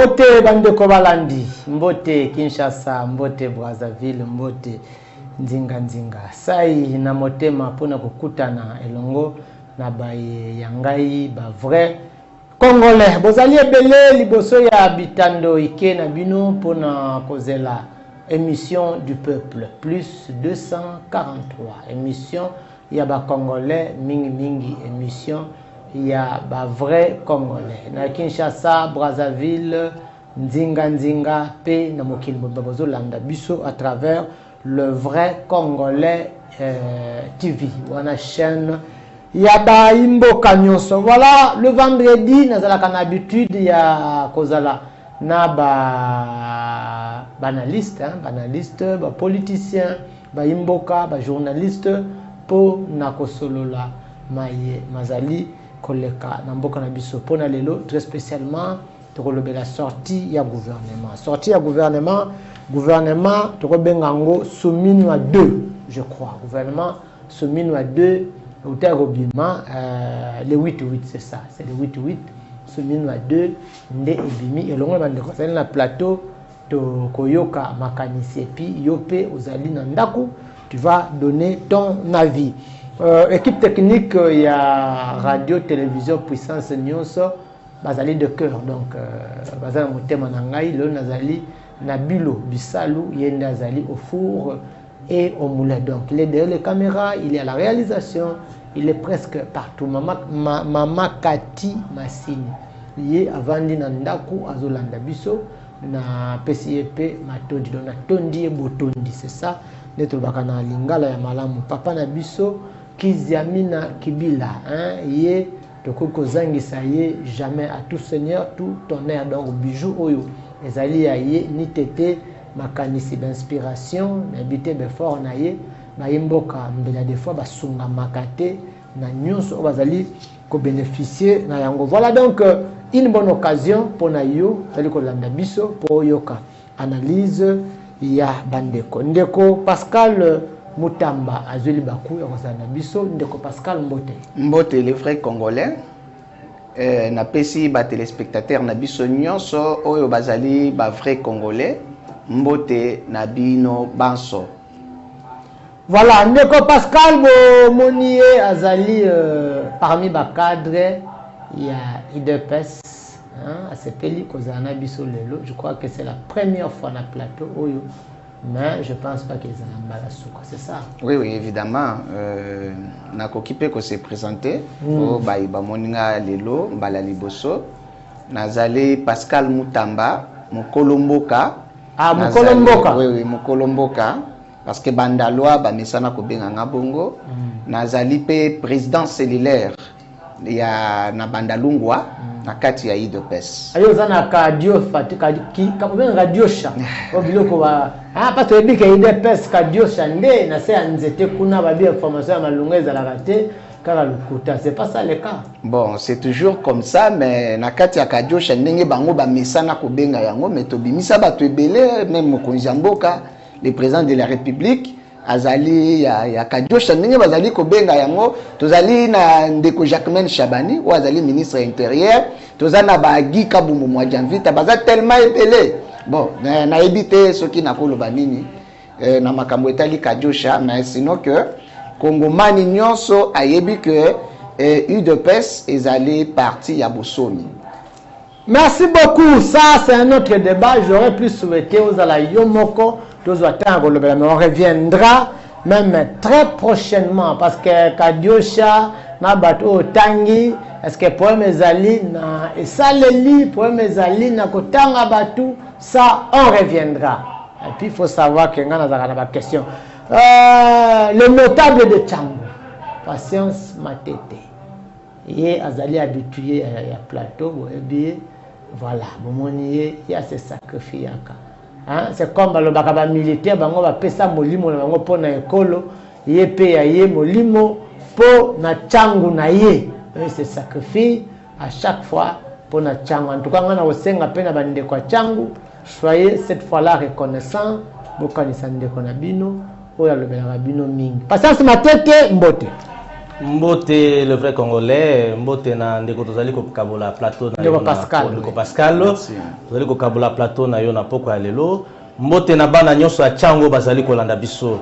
Mbote bandeko balandi, mbote Kinshasa, mbote Brazzaville, mbote nzinga. Sai na motema pona kokutana elongo na baye yangai ba vrai Congolais. Bozali ebele liboso ya bitando ike na bino pona kozela émission du peuple plus 243 émission ya ba Congolais mingi émission ya ba vrai Congolais na Kinshasa, Brazzaville, nzinga pe na mokili bozo landa biso à travers le vrai Congolais TV wana chaîne ya ba imboka nyonso. Voilà, le vendredi nazalaka na habitude ya kozala na ba banaliste ba politicien ba imboka ba journaliste po na kosolola maye mazali koleka na mboka na biso pona lelo très spécialement tokolobe la sortie ya gouvernement tokobengango Souminwa 2 je crois gouvernement Souminwa 2 Utarobima le 8-8 c'est ça, c'est le 8-8 Souminwa 2 nde ebimi elongo bandeko zali na plateau to koyoka makanisi epi yope ozali na ndaku tu vas donner ton avis. Équipe technique ya radio télévision puissance nyonso bazali de cœur donc bazali motema na ngai le nazali na bilo bisalu yende azali au four et au moulin, donc il est derrière les caméras, il est à la réalisation, il est presque partout. Mama Kati Massini yé avandi na ndaku azolanda biso na PCP matondi donc na tondi botondi, c'est ça neto bakana lingala ya malamu papa na biso Kiziamina Kibila yé tokoko zangisa yé jamais à tout seigneur tout tonnerre donc bijou oyo ezali ya yé ni tete makanisi d'inspiration n'habité befort na ye ba imboka mbela des fois basunga makate na nyonso bazali ko bénéficier na yango. Voilà donc une bonne occasion pour na yo tali ko landa biso po yoka analyse ya bandeko ndeko Pascal Mutamba azuli baku ya kozana biso ndeko Pascal Mbote les vrais Congolais na pesi ba téléspectateurs na biso nyonso oyo bazali ba vrais Congolais Mbote Nabino Banso. Voilà, ndeko Pascal Monie azali parmi ba cadre il y a IDPS à Sepeli kozana biso lelo. Je crois que c'est la première fois na plateau oyo, mais je pense pas qu'ils en ont souka, c'est ça. Oui évidemment na kokipe ko se présenter o ba moninga lelo mbala liboso nazali Pascal Mutamba Mokolomboka. Ah, Mokolomboka. Oui, Mokolomboka. Parce que Bandaloa, Bamesana Kobenga Ngabongo, Nazali pe président cellulaire. Il y a na Bandalungwa, na kati ya IDPS. Ayo zana kadio fatika ki kabenga radiosha. Obiloko ba parce que bika IDPS kadiosha nde na se anzete kuna ba bi information ya malungeza la raté. C'est pas ça le cas. Bon, c'est toujours comme ça, mais na kati ya kadio chandenge bango ba mesana ko benga yango mais to bimisa ba to ebele même mokonzi mboka le président de la République azali ya kadio chandenge bazali ko benga yango tozali na ndeko Jacquemaine Chabani ou azali ministre intérieur tozana ba Guy Kabumbu mwa janvita baza tellement ebele. Bon, na ebité soki na koloba nini na makambo etali kadio cha mais sinon que Congomani nyonso ayebi que UDPS est allé parti à Bossoni. Merci beaucoup. Ça, c'est un autre débat. J'aurais plus souhaité aux ala Yomoko, mais on reviendra même très prochainement parce que Kadiosha, Nabato Tangi, est-ce que pour mes alliés, et ça les lit, pour mes alliés, Nakotanga Batu, ça, on reviendra. Et puis, il faut savoir qu'il y a une question. Le notable de Tchango, Patience Matete, il est habitué à plateau, voilà, il y a ce sacrifice. C'est comme le bakaba militaire, bango va pesa molimo na bango po na ekolo, ye pe ya ye molimo po na Tchango na ye. C'est sacrifice à chaque fois pour na Tchango. En tout cas, on a aussi un peu na bande kwa Tchango. Soyez cette fois-là reconnaissant, beaucoup de sande konabino. Oya le bela bino mingi. Patience Matete Mbote. Mbote le vrai Congolais, Mbote na ndeko tozali ko kabola plateau na Ndeko Pascal. Ndeko Pascal. Tozali ko kabola plateau na yo na poko ya lelo. Mbote na bana nyonso ya Tchango bazali ko landa biso.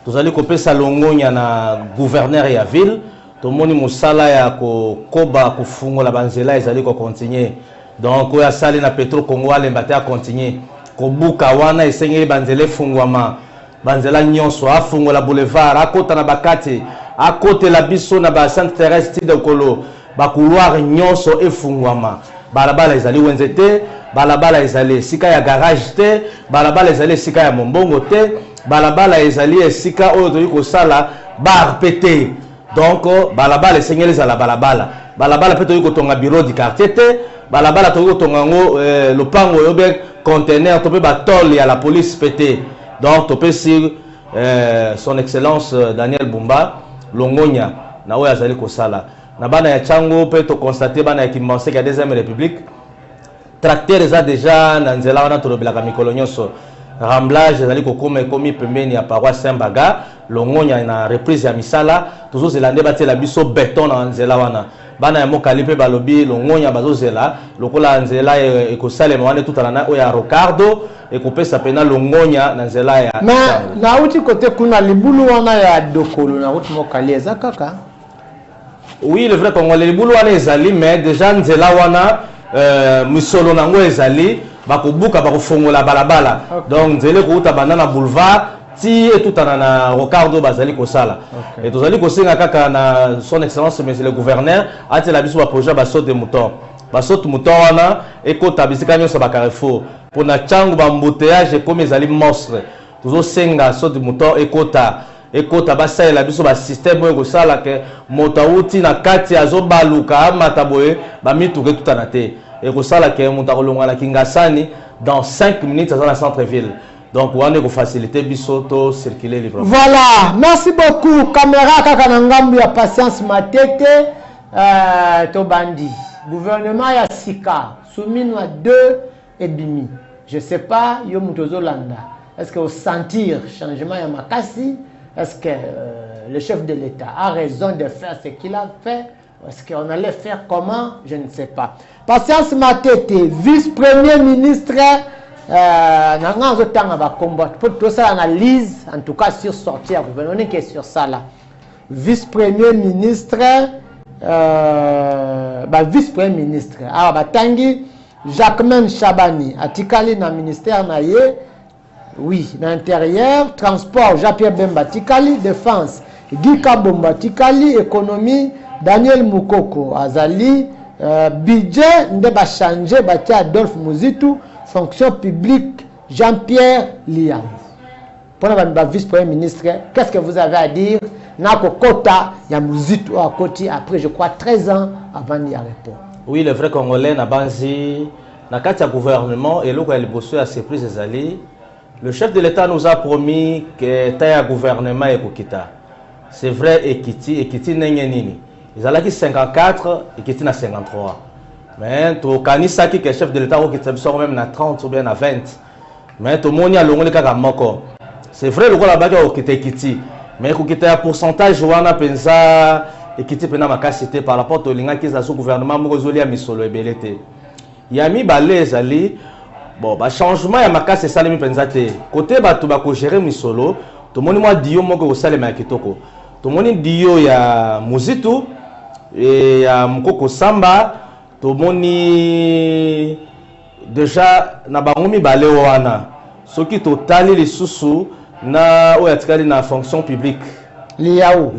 Tozali ko pesa longonya na gouverneur ya ville. Tomoni musala ya ko koba ko fungola banzela ezali ko continuer. Donc oya sali na Petro Congo ale mbate a continuer. Ko buka wana esengeli banzela fungwama. Banzela nyonso afungola boulevard akota na bakati. À côté la biso na ba Sainte Thérèse de Kolo ba couloir nyonso efungwama balabala ezali wenzete balabala ezali sika ya garage te balabala ezali sika ya mombongo te balabala ezali esika oyo toyi ko sala bar pété donc balabala esengeli za la balabala pe toyi ko tonga bureau du quartier te balabala toyi ko tonga ngo lopango yo be conteneur to pe ba tol ya la police pété donc to pe si son excellence Daniel Bumba longonya na oyo azali kosala na bana ya Tchango pe to constater bana ya Kimbanse ya deuxième république tracteur eza déjà na nzela wana to lobelaka mikolo nyonso remblage ezali kokoma ekomi pembeni ya paroisse Saint-Baga longonya na reprise ya misala tozozela nde batela biso béton na nzela wana bana ya mokali pe balobi longonya bazozela lokola nzela ekosalema wana tutala na oyo ya Rocardo ekopesa pena longonya na nzela ya na uti kote kuna libulu wana ya dokolo na uti mokali eza kaka. Oui, le vrai Congolais libulu wana ezali mais déjà nzela wana misolo nango ezali bakobuka bakofongola balabala donc nzela kouta banana boulevard ti etutana na Rocardo bazali kosala et tozali kosenga kaka na son excellence monsieur le gouverneur atela biso ba projet ba saute de mouton wana ekota bisika nyonso ba Carrefour pona Tchango ba embouteillage comme ezali monstre tozo senga saute de mouton ekota basalela biso ba système oyo kosala ke motauti na kati azobaluka amata boye ba mituke tutana te ekosala ke motakolonga na Kingasani dans 5 minutes dans la centre-ville. Donc, on va faciliter bisoto circuler librement. Voilà, merci beaucoup. Caméra Kakanangambu ya patience matete Tobandi. Gouvernement ya Sika soumis à 2 et demi. Je sais pas, yo mutozo landa. Est-ce que vous sentir changement ya makasi? Est-ce que le chef de l'État a raison de faire ce qu'il a fait? Est-ce qu'on allait faire comment? Je ne sais pas. Patience matete, vice-premier ministre. Nanganzo tanga ba combat pour tout ça analyse en tout cas sur sortir gouvernement qui est sur ça là vice-premier ministre vice-premier ministre batangi Jacquemain Chabani atikali na ministère na ye oui l'intérieur transport Jean-Pierre Bemba tikali défense Guy Kabomba tikali économie Daniel Mukoko azali budget nde ba changer bati Adolphe Muzitu fonction publique Jean-Pierre Liam. Pour le vice-premier ministre, qu'est-ce que vous avez à dire? Nako Kota, Yamuzitu à côté, après je crois 13 ans avant d'y répondre. Oui, le vrai Congolais n'a pas dit, dans le gouvernement et l'autre a surpris ses alliés. Le chef de l'État nous a promis que le gouvernement est Kokita. C'est vrai, Ekiti n'est nini. Ils ont dit 54, Ekiti n'a 53. Mais to kanisa ki ke chef de l'État qui sort même à 30 ou bien à 20. Mais to moni a longoli kaka moko. C'est vrai le ko la baka o kiti. Mais ko kita pourcentage wana penza ekiti pena makasité par rapport au linga ki za sous gouvernement moko zoli ya misolo ebelete. Yami balé ezali bon ba changement ya makase salemi penza te. Côté ba to ba ko gérer misolo, to moni moi dio moko ko salema kitoko. To moni dio ya Muzitu et ya Mukoko Samba tomoni déjà na bangomi balé wana soki totali lisusu na oyatikali na fonction publique liaou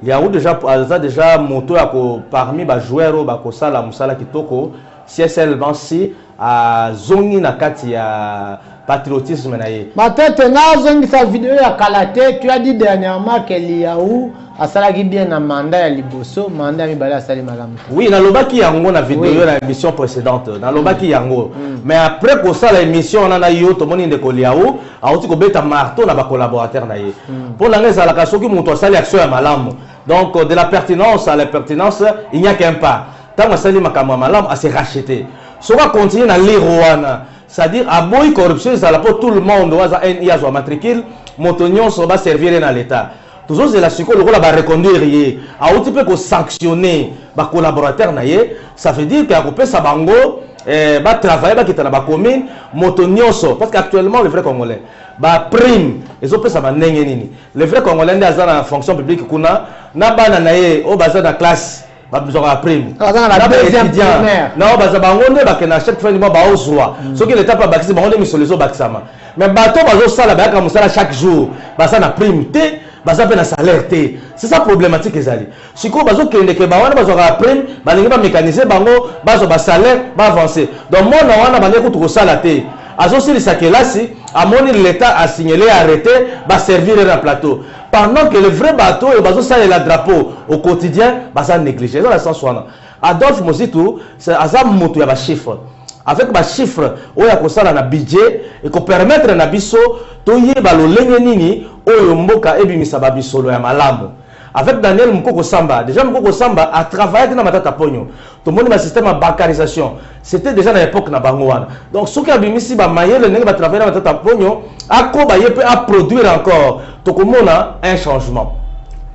déjà moto ya ko parmi ba joueur ba ko sala musala kitoko CSL Bansi a zongi na kati ya patriotisme na ye matete na zongi sa vidéo ya Kalate tu as dit dernièrement que liaou asalaki bien na mandat ya liboso mandat mibale asali malamu. Oui, na lobaki yango na vidéo na émission précédente. Na lobaki yango. Mais après ko sala émission on a yo to moni ndeko liaou, auti ko beta marteau na ba collaborateur na ye. Pour la ngeza la kasoki muto asali action ya malamu. Donc de la pertinence à la pertinence, il n'y a qu'un pas. Tant asali makamwa malamu a se racheter. Soka continuer na lire wana. C'est-à-dire à boy corruption ça la pour tout le monde waza NIA zo matricule, motonyon so ba servir na l'état. toujours c'est la psycho le rôle à reconduire yé a outil peut sanctionner ba collaborateur na yé ça veut dire qu'à couper sa bango ba travailler ba kitana ba commune motonioso parce qu'actuellement le vrai congolais ba prime ils ont fait ça ba ndenge nini le vrai congolais ndé azana fonction publique kuna na bana na yé o baza na classe ba besoin de prime la deuxième primaire non baza bango ndé ba kena chaque fin du mois ba osroi ce qui l'état pas bakisi bango ndé misolozo bakisama mais bato bazo sala ba ka musala chaque jour baza na prime té baza pe na salaire té c'est ça problématique ezali siko bazo kende ke ba wana bazo ka prime ba lingi ba mécaniser bango bazo ba salaire ba avancer donc mona wana ba ndeko to sala té azo silisa kelasi amoni l'état a signalé arrêté ba servir na plateau pendant que le vrai bateau et bazo sala la drapeau au quotidien baza négliger dans la sens wana Adolphe Mozitu c'est azam moto ya ba chiffre avec ba chiffre oya ko sala na budget et ko permettre na biso to yeba lo lenge nini oyo mboka ebimisa ba bisolo ya malamu avec Daniel Mukoko Samba déjà Mukoko Samba a travaillé dans Matata Pogno tout le monde ma système de bancarisation c'était déjà dans l'époque na bango wana donc ce qui a bimisi ba mayele ndenge ba travailler dans Matata Pogno ako ba yepe à produire encore to komona un changement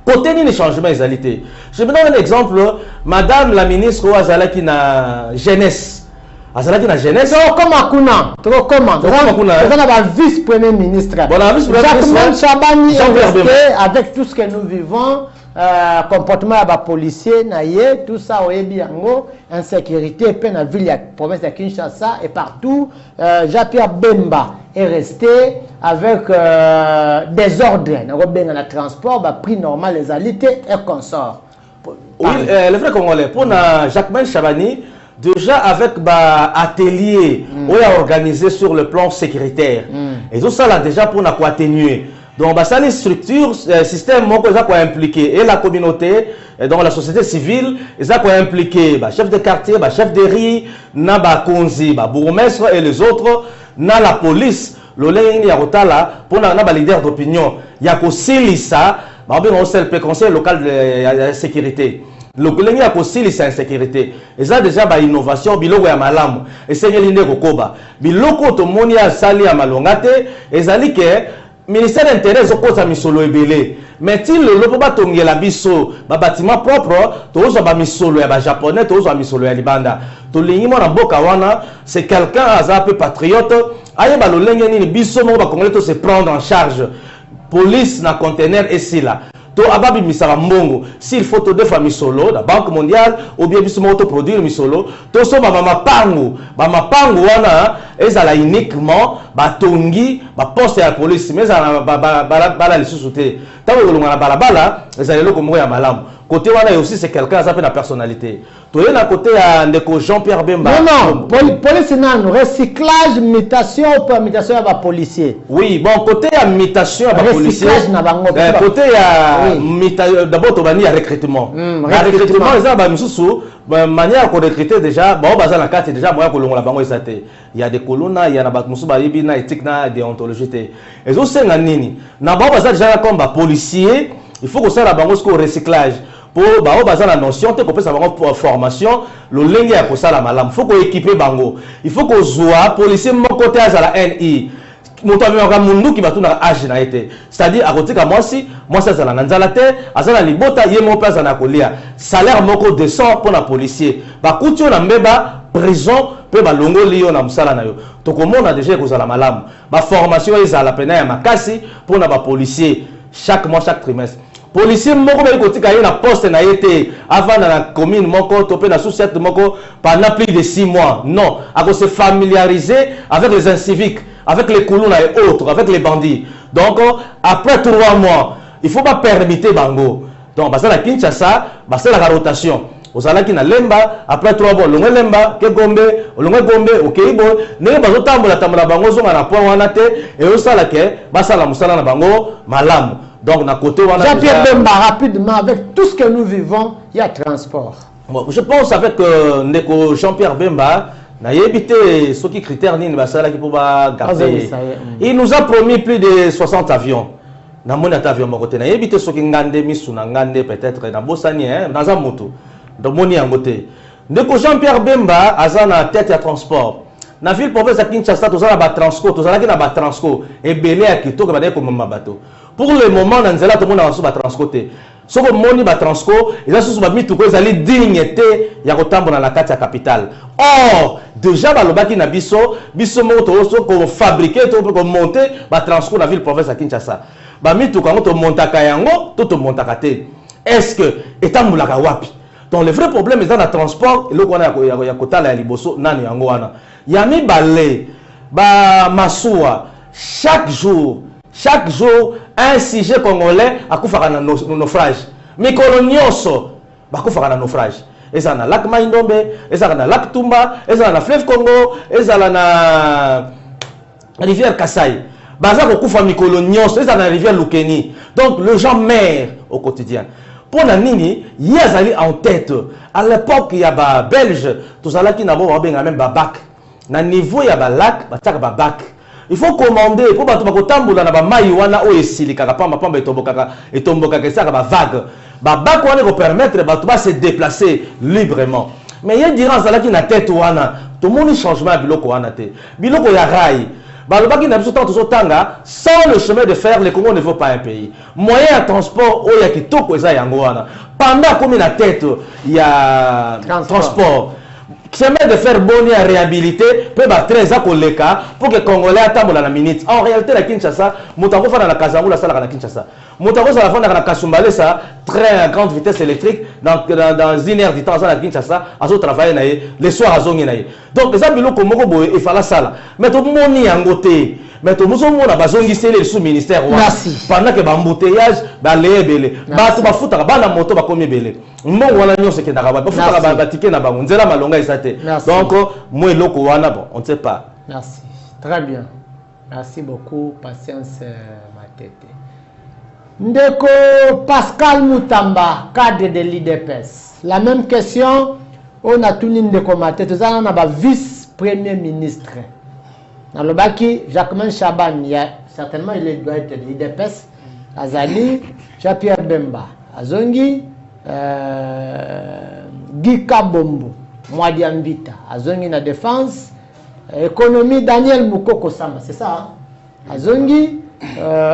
côté ni changement ezalité je me donne un exemple madame la ministre Ouazala qui na jeunesse azalaki na jeunesse comme Akuna la vice-premier ministre Jacques Chabani est resté avec tout ce que nous vivons comportement à policier naïe tout ça oyebi yango insécurité pe na ville ya province de Kinshasa et partout Jean-Pierre Bemba est resté avec désordre na la transport ba prix normal les alités et consorts oui le vrai congolais pour na Jacques Chabani déjà avec atelier organisé sur le plan sécuritaire et tout ça là déjà pour atténuer donc ça les structures système quoi impliqué et la communauté et donc la société civile ils ont quoi impliqué chef de quartier chef de riz na konzi bourgmestre et les autres na la police le lien ya rotala pour na leader d'opinion ya ko silisa on le conseil local de sécurité le collègue a aussi les insécurité et ça déjà ba innovation biloko ya malamu et c'est l'inde kokoba biloko to monia sali ya malongate ezali ke ministère d'intérêt zokoza misolo ebele mais ti le lopo ba tongela biso ba bâtiment propre to zo ba misolo ya ba japonais to zo misolo ya libanda to lingi mona mboka wana c'est quelqu'un aza peu patriote aye ba lolenge nini biso mo ba congolais to se prendre en charge police na conteneur et là to ababi misara mbongo s'il faut to defa misolo la banque mondiale ou bien biso moto produire misolo to so ba mapango wana ezala uniquement ba tongi ba poste ya police mais ezala bala lisusu te tawo kolonga na balabala ezala loko moko ya malamu côté wana aussi c'est quelqu'un a sa personnalité to yena côté ya ndeko Jean-Pierre Bemba non police nan recyclage mutation permutation ya ba policier oui bon côté ya mutation ya ba policier côté ya d'abord to bani ya recrutement recrutement ça ba misusu manière ko recruter déjà ba baza na carte déjà moya ko longola bango esate il y a des colonnes il y a na ba musu ba yebi na éthique na déontologie te ezo senga nini na ba baza déjà comme ba policier il faut que ça la bango ko recyclage pour ba baza la notion te ko pesa bango formation le lenge ya ko sala malam faut ko équiper bango il faut que zoa policier moko te azala NI moto ameka mundu ki batuna age na été c'est-à-dire à côté ka moi ça zala na nzala te azala libota ye mo place na kolia salaire moko décent pour la policier ba kutio na mbeba prison pe ba longo liyo na musala na yo to komona déjà ko zala malam ba formation ezala pena ya makasi pour na ba policier chaque mois chaque trimestre policier moko ba kotika ye na poste na été avant na commune moko to pe na sous-set moko pendant plus de 6 mois non à se familiariser avec les inciviques avec les colons et autres avec les bandits donc après 3 mois il faut pas permettre bango donc ça la Kinshasa ça la rotation ozalaki na lemba après 3 mois longo lemba ke gombe OK bon ne bazo tambola bango zonga na point wana te et osala ke basala musala na bango malamu donc na côté wana Jean-Pierre Bemba rapidement avec tout ce que nous vivons il y a transport bon, je pense avec ndeko Jean-Pierre Bemba na yebité ce qui critère nini basala ki pour ba garder il nous a promis plus de 60 avions na mona avion moko te na yebité ce qui ngande misu na ngande peut-être na bosani dans un moto donc moni yangote ndeko Jean-Pierre Bemba azana tête ya transport na ville province ya Kinshasa tozala ba transport tozala ki na ba transport ebele ya kitoko ba deko mama bato Pour le moment, dans nzela tout le monde a transporté. Ce que moni ba transco, ils ont sous ba mituko ils allaient dignité ya kotambo na la carte ya capitale. Or, déjà ba lobaki na biso moto so ko fabriquer to ko monter ba transco na ville province à Kinshasa. Ba mituko to montaka yango to montaka te. Est-ce que etambulaka wapi? Donc le vrai problème est dans le transport et le qu'on a ya kotala ya liboso nani yango wana. Ya mi balé ba masuwa chaque jour un sujet congolais a koufaka na naufrage. Mikolo nyonso ba koufaka na naufrage. Eza na lac Maindombe, eza na lac Tumba, eza na fleuve Congo, eza na rivière Kasai. Baza ko koufa mikolo nyonso, eza na rivière Lukeni. Donc les gens meurent au quotidien. Pour la nini, il y a en tête. À l'époque, il y a ba belge, tout ça là qui n'a pas même ba bac. Na niveau il y a ba lac, ba tchaka ba bac. Il faut commander pour bato bakotambola na ba mai wana o esilika pamba pamba etomboka ça ba vague. Ba bac wana ko permettre bato ba se déplacer librement. Mais il y a durant ça là qui na tête wana, tout le monde changement biloko wana te. Biloko ya rail. Balobaki na biso tant tanga sans le chemin de fer le Congo ne vaut pas un pays. Moyen de transport o ya kitoko eza yango wana. Pendant combien na tête il y a transport. Chemin de fer boni à réhabiliter peut ba 13 ans koleka pour que Congolais atambola na minute. En réalité la Kinshasa, mutako fa na Kazangula sala na Kinshasa. Mutako sala fa na Kasumbale ça train à grande vitesse électrique dans une heure du temps à Kinshasa, azo travailler na les soirs azongi na. Donc les abiloko moko boye il fallait ça. Mais to moni yangote. Mais to muso mona bazongi sele sous ministère wa. Pendant que ba embouteillage ba lebele. Ba to ba futa ba na moto ba komi bele. Mbongo wana nyonso ke ndaka ba futa ba ticket na ba nzela malonga isate. Donc moi loko wana bon, on ne sait pas. Merci. Très bien. Merci beaucoup patience ma tête. Ndeko Pascal Moutamba, cadre de l'IDPS. La même question, on a tout Ndeko Maté, tout ça, on a vice-premier ministre. Dans le Baki, Jacquemin Chaban, certainement il doit être de l'IDPS. Azali, Jean-Pierre Bemba, Azongi, Guy Kabombo, Mwadi Ambita, Azongi na défense, économie Daniel Moukoko Sama, c'est ça, hein? Azongi,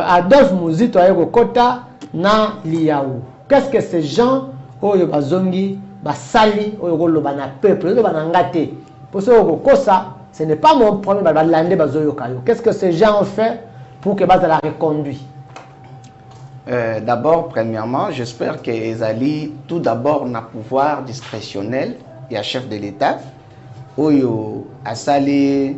Adolphe Mouzito Ayoko Kota na Liaou. Qu'est-ce que ces gens oyo bazongi basali oyo koloba na peuple oyo banangate pour ce kosa ce n'est pas mon problème balande bazoyo kayo. Qu'est-ce que ces gens ont fait pour que base la reconduit? D'abord, premièrement, j'espère que Ezali tout d'abord n'a pouvoir discrétionnel et à chef de l'État oyo asali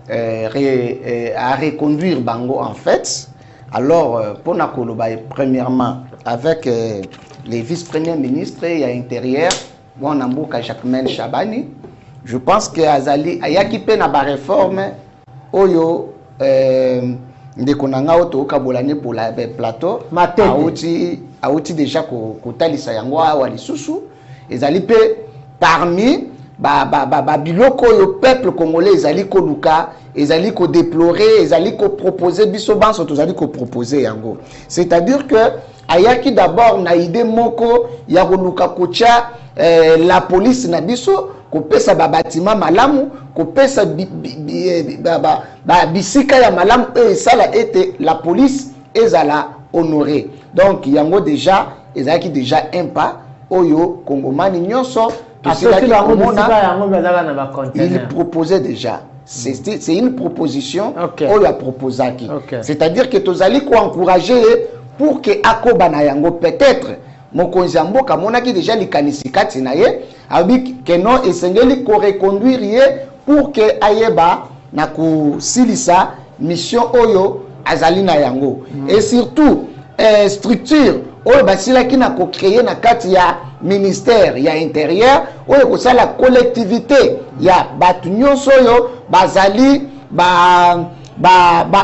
à reconduire Bango en fait. Alors, pour Nakoloba, premièrement, avec les vice-premiers ministres et l'intérieur, bon, Nambuka Jacquemin Chabani, je pense que Azali, Ayakipe na ba réforme, Oyo, Ndekonanga Oto Kabolane pour la plateau, Aouti déjà Kotalisa Yangwa Wali Susu, Ezali pe parmi biloko le peuple congolais ezali ko luka ezali ko déplorer ezali ko proposer biso banso tozali ko proposer yango, c'est-à-dire que ayaki d'abord na idée moko ya ko luka kocha la police na biso ko pesa ba bâtiment malamu ko pesa bisika ya malamu et ça la été la police ezala honorée. Donc yango déjà ezaki déjà un pas oyo kongomani nyonso. Il proposait déjà. C'est une proposition qu'on a proposé. C'est-à-dire que tu allais encourager pour que Akobana Yango peut-être Mokonzambo Kamonaki déjà les kanisikati naye avec que non essayeli ko reconduire pour que Ayeba na ku silisa mission oyo azalina yango et surtout structure oyo basila ki na ko créer na kati ya ministère ya intérieur oyo ko sala collectivité ya batu nyonso yo bazali ba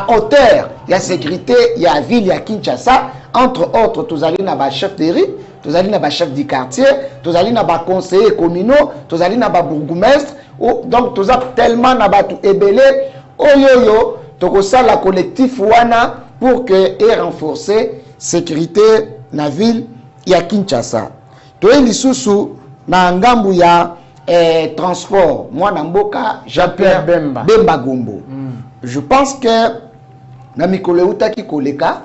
hauteur ya sécurité ya ville ya Kinshasa, entre autres tozali na ba chef de rue, tozali na ba chef du quartier, tozali na ba conseiller communaux, tozali na ba bourgmestre, donc toza tellement na batu ebele oyo toko sala collectif wana pour que et renforcer sécurité na ville ya Kinshasa. Toi lisusu na ngambu ya transport mwana mboka Jean-Pierre Bemba Gombo. Je pense que na mikolo utaki koleka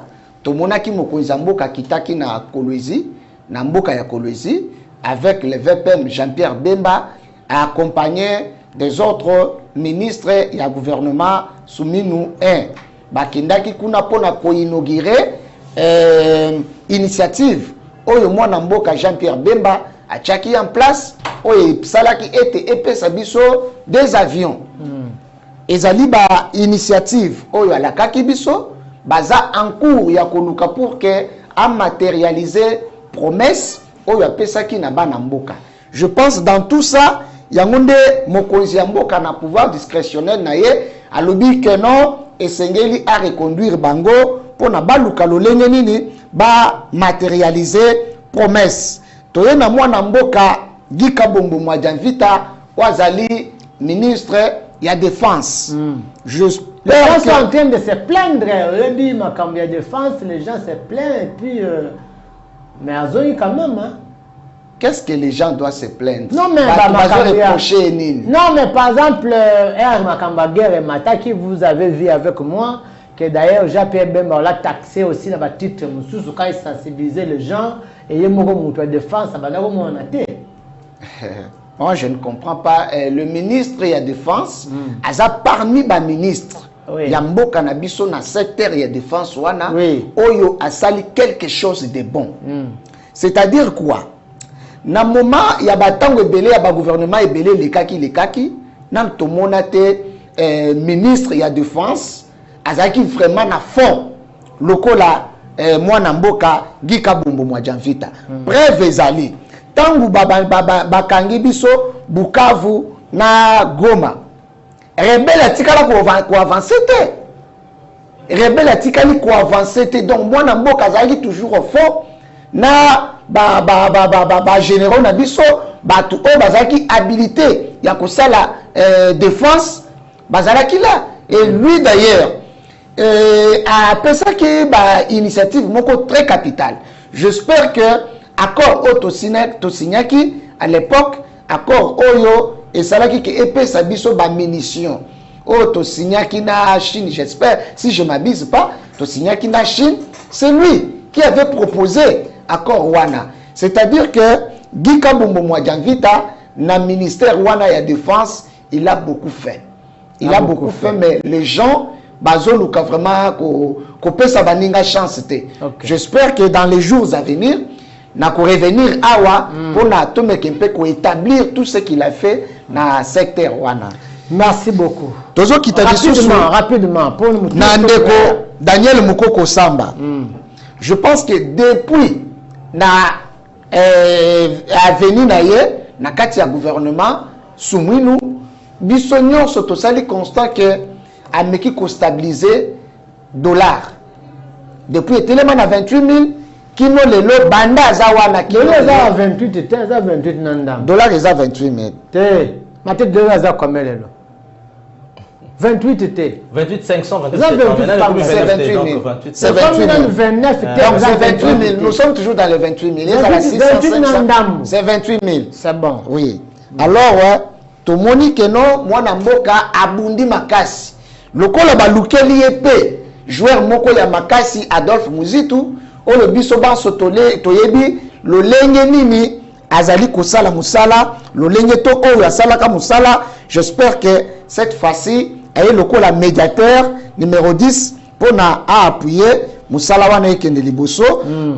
tomonaki mokonzi ya mboka kitaki na Kolwezi na mboka ya Kolwezi avec le VPM Jean-Pierre Bemba accompagné des autres ministres ya gouvernement Souminu 1 bakendaki kuna pona ko inaugurer initiative oyo mwana mboka Jean-Pierre Bemba achaki en place oyo salaki epesa biso des avions ezali ba initiative oyo alakaki biso baza en cours ya koluka pour que a matérialiser promesse oyo apesaki na bana mboka. Je pense dans tout ça yangonde mokonzi ya mboka na pouvoir discrétionnel na ye alobi que non esengeli a reconduire bango pona baluka lolenge nini ba matérialiser promesse. Toye na mwana mboka Gika Bombo Mwadjanvita wazali ministre ya défense. Les gens sont en train de se plaindre. Rebi makambi ya défense, les gens se plaignent et puis mais azoi quand même hein. Qu'est-ce que les gens doivent se plaindre? Non mais non mais par exemple Makamba Guerre Mata qui vous avez vu avec moi que d'ailleurs Jean-Pierre Bemba l'a taxé aussi dans le titre Moussous quand il sensibilisait les gens et il m'a dit de défense ça va moi je ne comprends pas le ministre de la défense a parmi les ministres il y a mboka na biso na secteur de défense wana oyo a sali quelque chose de bon c'est-à-dire quoi na moment il y a batango ebele ya ba gouvernement ebele lekaki na tomona te ministre ya défense azaki vraiment na fond lokola mwana mboka Gika Bombo Mwadjanvita preuve ezali tangu bakangi biso Bukavu na Goma rebelle atikala ko avancer te rebelle atikali ko avancer te donc mwana mboka azali toujours au fond na ba généraux na biso batu o bazaki habilité ya kosala défense bazalaki là et lui d'ailleurs a pensé que ba initiative moko très capitale. J'espère que accord Tosignaki à l'époque accord oyo et salaki que épée sa biso ba munitions Tosignaki na Chine, j'espère si je m'abuse pas Tosignaki na Chine, c'est lui qui avait proposé accord wana. C'est-à-dire que Gika Bombo Mwadjanvita na ministère wana ya défense, il a beaucoup fait. Il a beaucoup fait mais les gens bazoluka vraiment ko pesa baninga chance te. J'espère que dans les jours à venir na ko revenir awa pour na tomekempe ko établir tout ce qu'il a fait na secteur wana. Merci beaucoup. Tozo rapidement pour nous Nandeko Daniel Mukoko Samba. Je pense que depuis na avenir na ye na kati ya gouvernement Souminu biso nyonso tosali constat que ameki ko stabiliser dollar depuis tellement à 28 000 kino lelo banda za wana kino za 28 te za 28 nanda dollar eza 28 000 te mate dollar za combien lelo 28 te 28 500 c'est 28 000 nous sommes toujours dans les 28 000 c'est 28 000 c'est bon oui alors to moni que non mwana mboka abundi makasi lokola balukeli epé joueur moko ya makasi Adolphe Muzitu oyo biso banso toyebi lolenge nini azali kosala musala lolenge to oyo asalaka musala. J'espère que cette fois-ci aye lokola médiateur numéro 10 pour na appuyer musala wana ekende liboso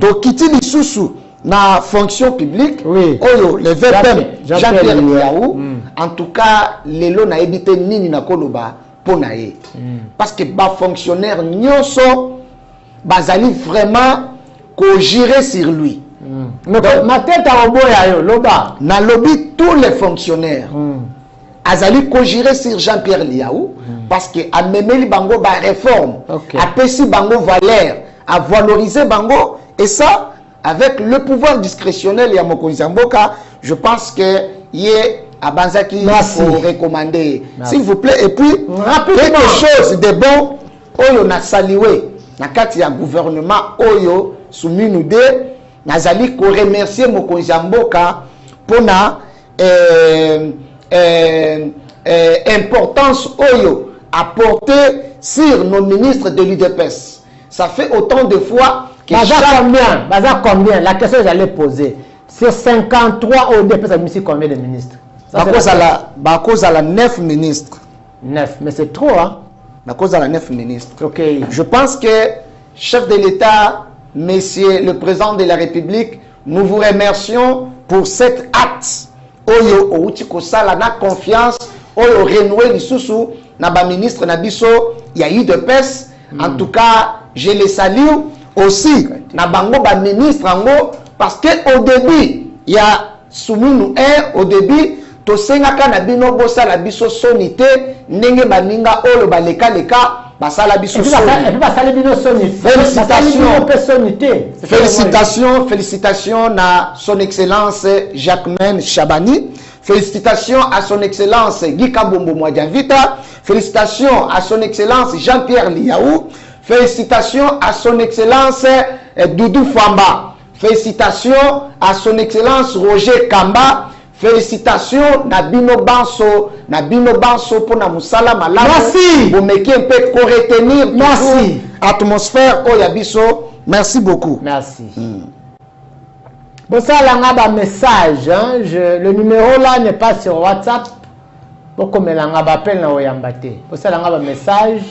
to kiti lisusu na fonction publique oyo le VPM Jean-Pierre Liaou en tout cas lelo na ebité nini na koloba pona ye parce que ba fonctionnaire nyonso bazali vraiment ko gérer sur lui ma tête à oboya yo loba na lobby tous les fonctionnaires azali ko gérer sur Jean-Pierre Liaou parce que a memeli bango ba réforme a pesi bango valeur a valoriser bango et ça avec le pouvoir discrétionnel ya mokonzi mboka. Je pense que yé à Banzaki pour recommander s'il vous plaît et puis quelque chose de bon oyo na salué na kati ya gouvernement oyo Souminu de nazali ko remercier mokonzi mboka pour na importance oyo apporté sur nos ministres de l'UDPS. ça fait autant de fois que combien? La question que j'allais poser. C'est 53 au départ, ça me dit combien de ministres? À cause de la 9 ministres. 9, mais c'est trop, hein? À cause de la 9 ministres. Ok. Je pense que, chef de l'État, Monsieur le Président de la République, nous vous remercions pour cet acte. Oyo Outiko Sala na confiance, Oyo renouer l'issoussou, na ba ministre na biso, il y a eu de peste. En tout cas, je les salue aussi. Na bango ba ministre ango, parce que au début, il y a Soumounou au début, to sengaka na bino bosa la biso sonité, nenge baninga olo baleka leka. Félicitations à son excellence Jacquemaine Chabani. Félicitations à son excellence Guy Kabombo Mwadjavita. Félicitations à son excellence Jean-Pierre Liaou. Félicitations à son excellence Doudou Famba. Félicitations à son excellence Roger Kamba. Félicitations Nabino Banso pour na musala malamu. Merci. Vous mettez un peu pour retenir. Merci. Atmosphère Oyabiso. Merci beaucoup. Merci. Bon, ça là on a un message. Hein. Le numéro là n'est pas sur WhatsApp. Donc comme là on a appel na Oyambate. Bon, ça là on a un message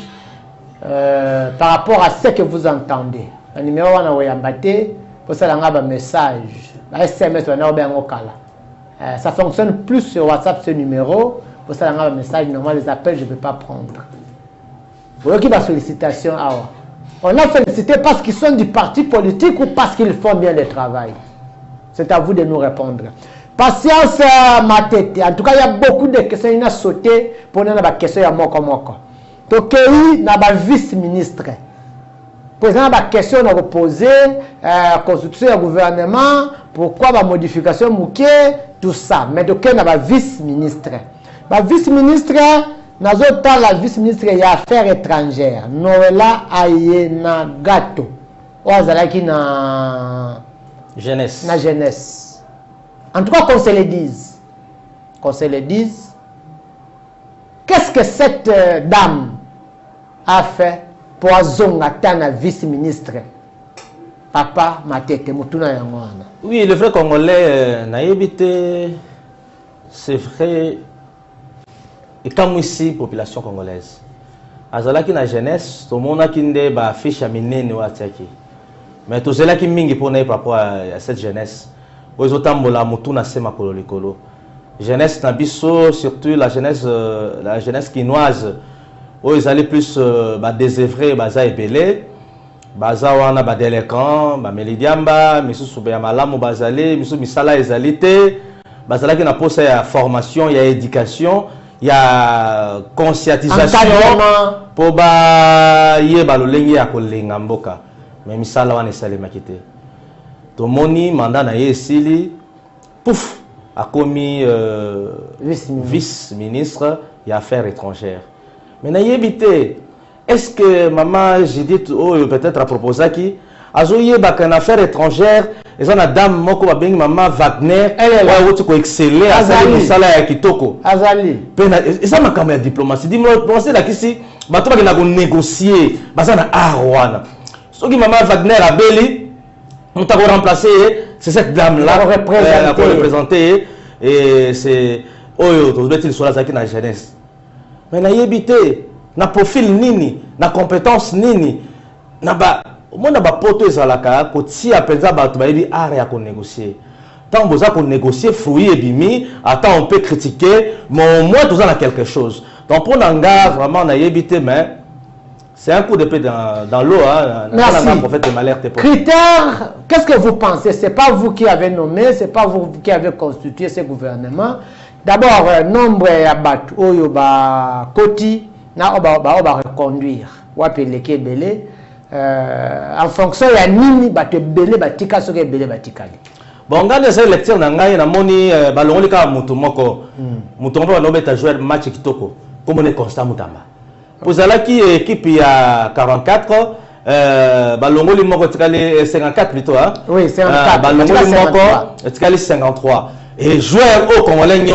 par rapport à ce que vous entendez. Le numéro on a Oyambate. Bon, ça là on a un message. SMS on a bien au kala. Ça fonctionne plus sur WhatsApp ce numéro. Pour ça, on a un message. Normalement, les appels, je ne peux pas prendre. Vous voyez qui va félicitation. On a félicité parce qu'ils sont du parti politique ou parce qu'ils font bien le travail. C'est à vous de nous répondre. Patience, Matete. En tout cas, il y a beaucoup de questions. Il y a sauté pour nous avoir des questions. Il y a moko. Donc, il y a un vice-ministre. Pour exemple, la question à poser, constitution du gouvernement, pourquoi la modification mouké, tout ça. Mais donc, il y a un vice-ministre. Le vice-ministre, nous avons la vice-ministre des Affaires étrangères. Noëlla Ayena Gato. Ou Azalaki na jeunesse. Na jeunesse. En tout cas, qu'on se le dise. Qu'on se le dise. Qu'est-ce que cette dame a fait? Poison atteint vice-ministre. Papa Matete Mutuna Yangwana. Oui, le vrai Congolais n'a évité, c'est vrai, et comme ici, population congolaise. Azalaki na jeunesse, tout le monde a kinde ba fiche à minene ou ataki. Mais tout cela qui mingi pour par rapport à cette jeunesse. Aux autres mola Mutuna sema kololikolo. Jeunesse na biso, surtout la jeunesse quinoise. Où ils allaient plus désœuvrer, baza épelé, baza wana ba délinquant, ba melidiamba, misu subya malamu bazale, misu misala ezalité, bazala qui na posa ya formation, ya éducation, ya conscientisation pour ba ye ba lolengi ya kolenga mboka. Mais misala wana esale makite. To moni mandat na ye esili, pouf, a commis vice-ministre ya affaires étrangères. Mais n'ayez est-ce que maman, j'ai dit, peut-être à proposer qui, a joué une affaire étrangère, et ça, la dame, moko babeng maman Wagner, elle est excellée à salir salaire à Kitoko. Azali. Et ça m'a quand même diplomatie. Dis-moi, c'est là qu'ici, bateau qui n'a pas négocié, ça n'a arwana. Ce qui maman Wagner a belli, on t'a remplacé, c'est cette dame-là, représentée, et c'est, oh, tu dois être sur la la jeunesse. Mais na yebité, na profil nini, na compétence nini, na ba, moi na ba poto ezalaka, ko ti apenza ba to ba yebi art ya ko négocier. Tant boza ko négocier fruit et bimi, attends on peut critiquer, mais au moins tout ça a quelque chose. Donc pour nanga vraiment na yebité, mais c'est un coup d'épée dans l'eau, hein. Merci. Prophète m'alerte. Critères, qu'est-ce que vous pensez? C'est pas vous qui avez nommé, c'est pas vous qui avez constitué ce gouvernement. D'abord, nombre ya batu oyo ba koti na oba reconduire wapeleke belé en fonction ya nini batu belé batika soke belé batikali. Bon, ngane sa lecture na ngai na moni balongoli ka mutu moko ba no beta jouer match kitoko comme on est constant mutamba. Pozala ki équipe ya 44 balongoli moko tikali 54 plutôt hein. Oui, 54. Balongoli moko tikali 53. Et joueur au Congolais,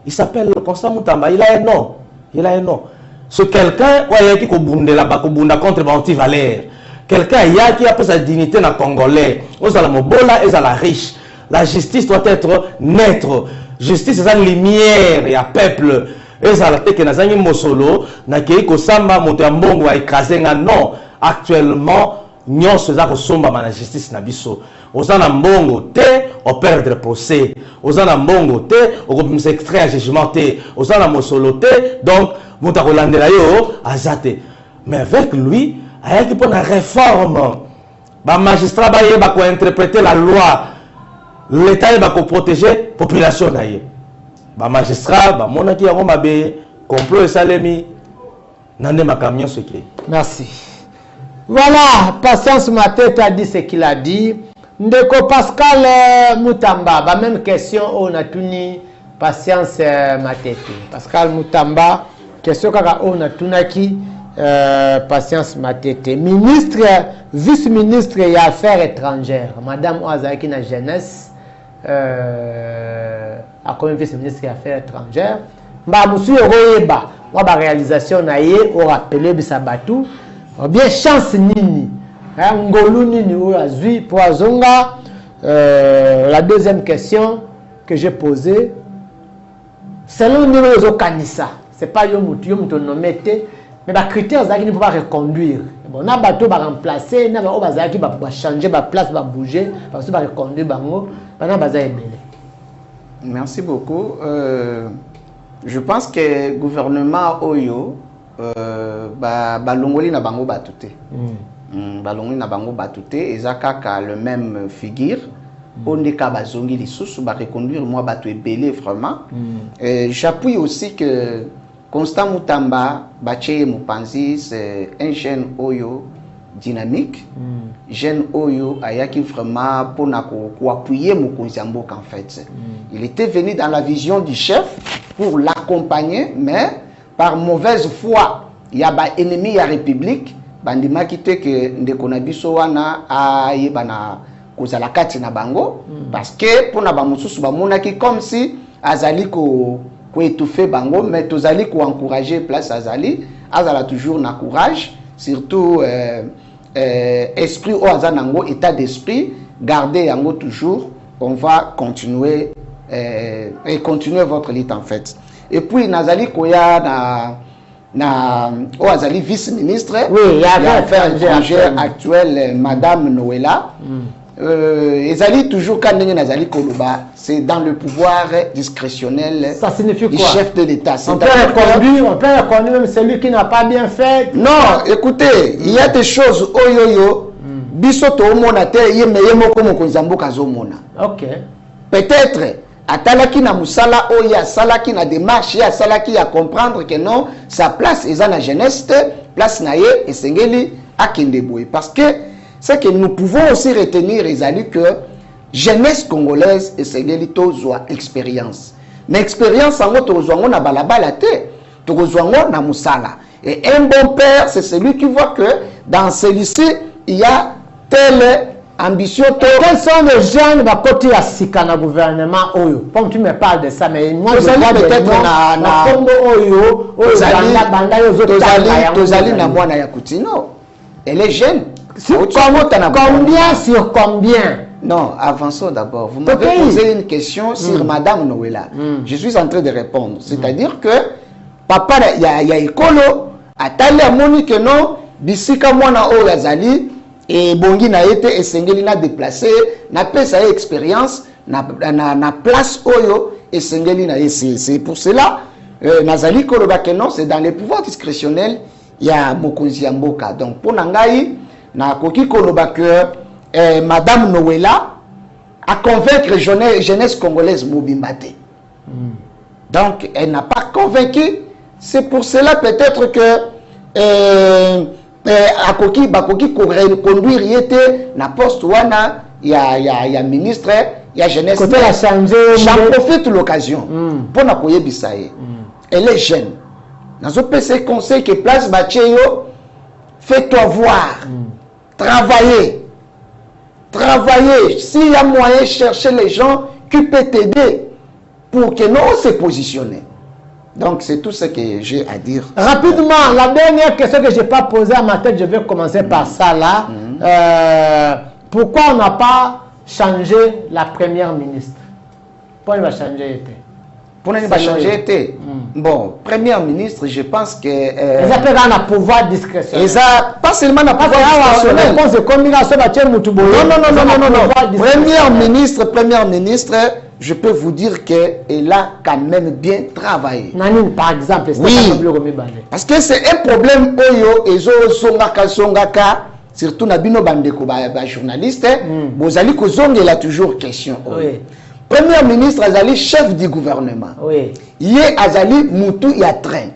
il s'appelle Constant Moutamba. Il a un nom. Il a un nom. Ce quelqu'un, qui a contre anti-valère. Quelqu'un qui a sa dignité dans Congolais. Aux Alamobola et à la riche. La justice doit être neutre. Justice, c'est une lumière, il y a peuple. Et ça, la tête que nous mosolo, na kei kosamba motambo wa écraser non. Actuellement, nous sommes somba na justice na biso. Osana mbongo te, on perdre procès. Osana mbongo te, on s'extrait à jugement te. Osana mosolo te, donc muta kolandela yo azate. Mais avec lui, il y a une réforme. Les magistrats vont interpréter la loi. L'État va protéger la population. Les magistrats vont dire complot et salemi. Merci. Voilà, Patience Matete a dit ce qu'il a dit. Ndeko Pascal Moutamba, la même question on a tuni Patience Matete. Pascal Moutamba, question on a tunaki Patience Matete. Ministre, vice-ministre des Affaires étrangères, Madame Ouazaki na jeunesse, a comme vice-ministre des Affaires étrangères. Monsieur Royeba, moi la réalisation naie au rappelé Bisabatu. Bien chance nini, ngolu nini ou azui pour azonga. La deuxième question que j'ai posée, selon nous au kanisa, c'est pas yomutu nommé, mais les critères qui ne peuvent pas reconduire. Bon, na bateau va remplacer, na bateau va changer, va place, va bouger, parce que va reconduire bango, na baza ebele. Merci beaucoup. Je pense que le gouvernement Oyo balongoli na bango batute. Balongoli na bango batute ezakaka le même figure. Ondeka bazongi lisusu ba reconduire moi batu ebele vraiment. J'appuie aussi que Constant Moutamba Bache Mupanzi c'est un jeune Oyo dynamique. Jeune Oyo ayaki vraiment pour appuyer Mokonzi Mboka en fait. Il était venu dans la vision du chef pour l'accompagner, mais par mauvaise foi, il y a des ennemis de la République, bandima quitté que ndekonabiso wana ayebana kozala kati na bango parce que pour na bamususu bamonaki comme si azali ko étouffer bango, mais tozali ko encourager place azali toujours na courage, surtout esprit au azanango état d'esprit, garder yango toujours. On va continuer et continuer votre lutte en fait. Et puis Nazali Koya au Azali vice-ministre, oui, il y a affaires étrangères actuelle Madame Noëlla. Ezali toujours quand Nazali Koluba, c'est dans le pouvoir discrétionnel. Ça signifie du quoi? Chef de l'État. On peut reconduire même celui qui n'a pas bien fait. Non, écoutez, il y a des choses oyoyo. Bisoto omonate yemeye moko mokonzambo kazomona. OK. Peut-être atalaki na musala oya salaki na démarche ya salaki ya comprendre que non sa place est dans la jeunesse, place na ye esengeli akende boye parce que c'est que nous pouvons aussi retenir ezali que jeunesse congolaise esengeli tozwa expérience. Mais expérience en tozwa ngo na balabala te, tozwa ngo na musala. Et un bon père c'est celui qui voit que dans celui-ci il y a telle ambition. Quels sont les jeunes qui côté à Sikana gouvernement Oyo? Comme tu me parles de ça, mais moi je vois peut-être na Congo Oyo, Tozali na mwana ya Kutino. Elle est jeune. Combien sur combien? Non, avançons d'abord. Vous m'avez posé une question sur Madame Noëlla. Je suis en train de répondre. C'est-à-dire que papa ya ekolo atali amoni que non bisika mwana Oyo azali et bongi na été esengeli na déplacé na pesa expérience na place Oyo esengeli na c'est pour cela nazali koloba que non c'est dans les pouvoirs discrétionnels il y a Mokonzi Mboka. Donc pour nangai na koki koloba que Madame Noëlla a convaincre jeunesse congolaise mobimbate. Donc elle n'a pas convaincu. C'est pour cela peut-être que akoki bakoki conduire yete na poste wana ya ministre ya jeunesse. J'en profite l'occasion pour na koyebisa ye. Elle est jeune. Nazo pese conseil que place Bacheyo, fais-toi voir. Travailler. Travailler. S'il y a moyen, chercher les gens qui peuvent t'aider pour que nous se positionner. Donc c'est tout ce que j'ai à dire. Rapidement, la dernière question que je n'ai pas posée à ma tête, je vais commencer par ça là. Pourquoi on n'a pas changé la première ministre? Pourquoi il va changer? Pour ne pas changer, bon, première ministre, je pense que... Ils appellent un pouvoir discrétionnaire. Pas seulement un pouvoir discrétionnaire. Non. Première ministre, je peux vous dire qu'elle a quand même bien travaillé. Nanine, par exemple, oui. Parce que c'est un problème, surtout Nabino Bandeko, journaliste, Bozali Kozong, il a toujours question. Oui. Premier ministre Azali, chef du gouvernement. Oui. Yé Azali Moutou Yatren.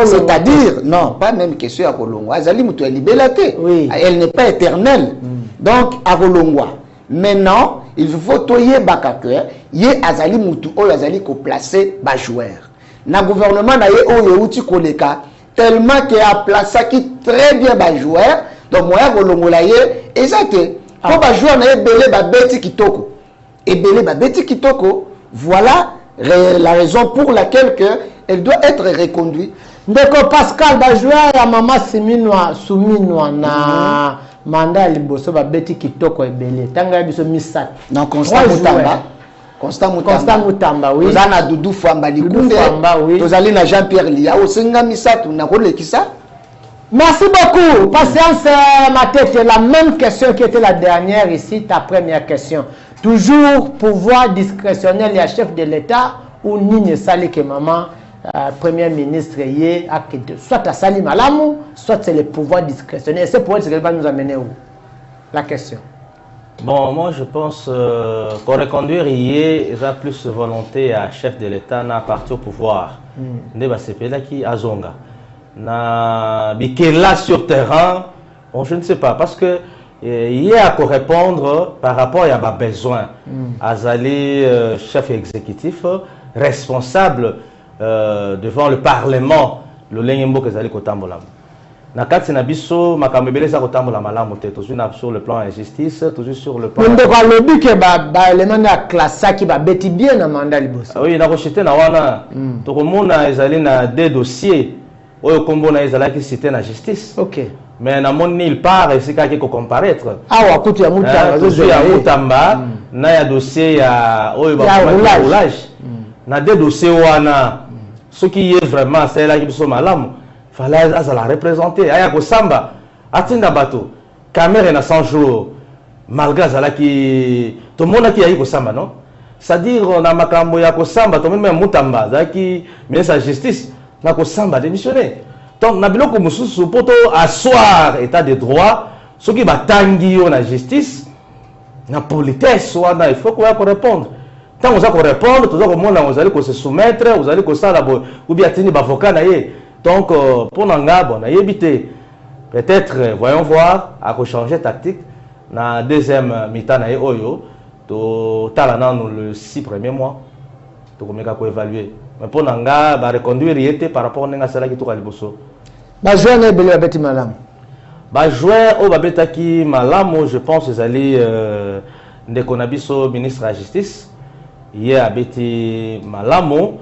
C'est-à-dire, non, pas même question à Kolongwa. Azali Moutou Libelate. Oui. Elle n'est pas éternelle. Donc, à Kolongwa. Maintenant, il faut toyer Bakake. Yé Azali Moutou, ou Azali ko placer bas joueur. Na gouvernement na yé ou yéouti koleka. Tellement qu'il a placé qui très bien bas joueur. Donc, moi, Kolongwa yé, exact. Pour bas joueur na yé belé ba beti kitoko. Et Belé Babeti Kitoko, voilà la raison pour laquelle elle doit être reconduite. Donc Pascal Bajouer et Maman Souminwa na mandat liboso Babeti Kitoko et Belé. Tanga biso misat. Non, Constant Moutamba, oui. Ozana Doudou Famba Likunde. Oui. Ozali na Jean-Pierre Lia. Osenga misat na kolekisa. Merci beaucoup. Patience, ma tête. La même question qui était la dernière ici, ta première question. Toujours pouvoir discrétionnel et chef de l'État ou Nini Sali que maman, premier ministre, soit à Sali Malamou, soit c'est le pouvoir discrétionnel. C'est pour elle ce qu'elle va nous amener où? La question. Bon, moi je pense qu'on reconduire il y a plus de volonté à chef de l'État à partir au pouvoir. C'est là qui a Zonga. Là sur terrain, bon, je ne sais pas, parce que il y a à répondre par rapport à mes besoins. Azali, chef exécutif, responsable devant le Parlement, le Lenyembo que Azali Kotambolam. Nakati Nabiso, Makamebele sa Kotambolam Malam, toujours sur le plan injustice, toujours sur le plan. On doit le but que les mandats classés qui va bêtir bien dans le mandat libos. Oui, na rejeté na wana. Tout le monde a Azali na des dossiers. Oyo kombo na Azali qui cité na justice. Ok. Mais na mon il part et c'est qu'il faut comparaître. Ah wa kutu ya Mutamba, ya Mutamba, na ya dossier ya oyo ba roulage. Na des dossiers wana ce qui est vraiment c'est là qui sont malamu. Fallait la représenter. Aya ko samba atinda bato. Caméra na 100 jours malgré ça là qui tout le monde qui a eu ko samba non? C'est-à-dire na makambo ya ko samba tout même Mutamba ça qui mais sa justice na ko samba démissionner. Donc, na biloko mususu poto asseoir état de droit, ce qui va tangi la justice, na politesse, il faut qu'on répondre. Tant que vous répondre, tout le monde vous allez se soumettre, vous allez ça ou bien tenir avocat na yé. Donc pour nanga bon na yébité. Peut-être voyons voir à changer tactique na deuxième mi-temps na yé oyo to talana le 6 premiers mois. To komeka ko évaluer. Mais pour nanga ba reconduire yété par rapport à cela qui to kaliboso. Ba joueur na belé babeti malam. Ba joueur au babetaki malam, je pense qu'ils allaient ndeko na biso ministre de la justice. Hier abeti malam. Bon,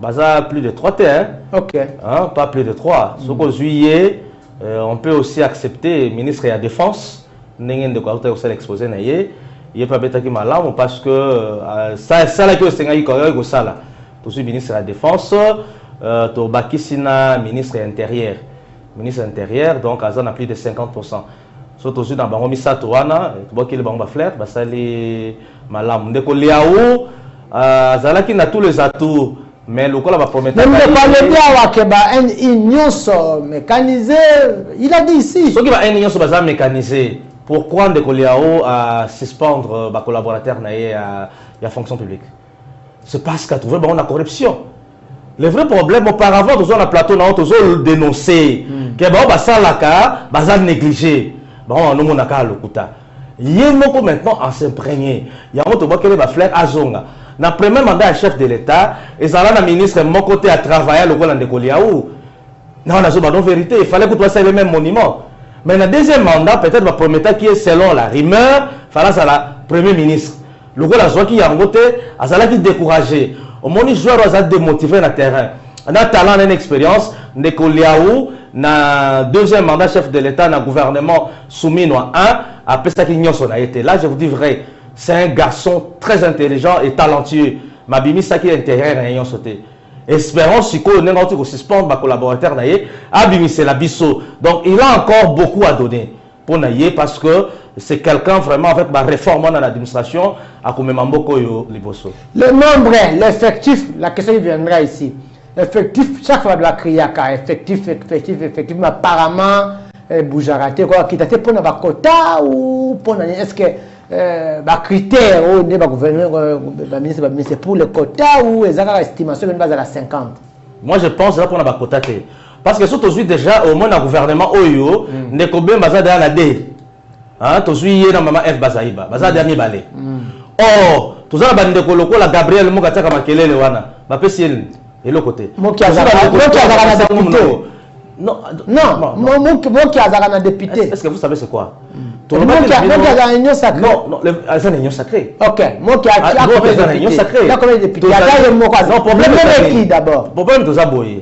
baza plus de 3 terres. OK. Hein, pas plus de 3. Ce qu'on juillet, on peut aussi accepter ministre de la défense. Ndenge ndeko auto ko l'exposer na yé. Il pas babetaki malam parce que ça là que senga ko sala. Tout ministre de la défense. To bakisina ministre intérieur. Ministre intérieur, donc Azan a plus de 50%. Surtout dans Bango Misato wana, tu vois qu'il est Bango Flair, basali malam. Ndeko liao, Zalaki na tous les atouts, mais le col va promettre. Mais ne parlez bien à Keba, un union mécanisé, il a dit ici. Ce qui va un union mécanisé, pourquoi Ndeko liao à suspendre ba collaborateur na la fonction publique? C'est parce qu'a trouvé la corruption. Le vrai problème, auparavant, nous avons un plateau, nous avons dénoncé que ça la négligé. Bon, nous avons le kuta. Il y a maintenant à s'imprégner. Il y a un autre qui va faire à Zonga. Dans le premier mandat à chef de l'État, et ça là, le ministre mon côté à travailler le Golan de Koliaou. Non, la vérité, il fallait que tu sois le même monument. Mais dans le deuxième mandat, peut-être va promettre qui est selon la rumeur, il fallait ça la premier ministre. Le Golan qui a un côté, à ça qui découragé. Au moment où les joueurs sont démotivés dans le terrain, na talent na expérience ndeko Liaou na deuxième mandat chef de l'État na gouvernement Souminois 1 après ça qui nyonso na été là je vous dis vrai c'est un garçon très intelligent et talentueux mabimi ça qui est intérêt na nyonso te espérons siko n'engoti ko suspendre ba collaborateur na ye abimi c'est la biso donc il a encore beaucoup à donner pour naïe parce que c'est quelqu'un vraiment avec ma réforme dans l'administration à Koumemamboko yo liboso. Le nombre, l'effectif, la question qui viendra ici. L'effectif, chaque fois de la criaka, effectif, mais apparemment, Boujarate, quoi, qui t'a pour un quota ou pour est-ce que les critères au gouvernement, c'est pour le quota ou les estimations même basées à la 50? Moi je pense là pour un quota. Parce que surtout déjà au moins le gouvernement Oyo, ne combien basé dans la D. Hein, tu suis dans maman F Bazaïba, basé dernier balai. Or, tout ça bande de loko la Gabriel Mugata Kamakele le wana, ba pesiel et le côté. Moi qui a député. Non, moi qui a député. Est-ce que vous savez c'est quoi? Moi qui a une union sacrée. Non, c'est une union sacrée. Ok, moi qui a une union sacrée. Il y a combien de députés? Non, problème est qui d'abord? Problème de Zaboye.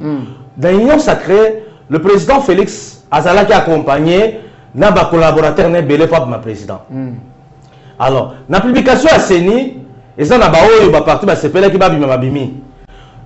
Dans l'union sacrée, le président Félix Azala qui a accompagné n'a pas collaborateur n'est belé pas ma président. Alors, la publication à Seni, et ça n'a pas eu parti bah c'est qui va bimi.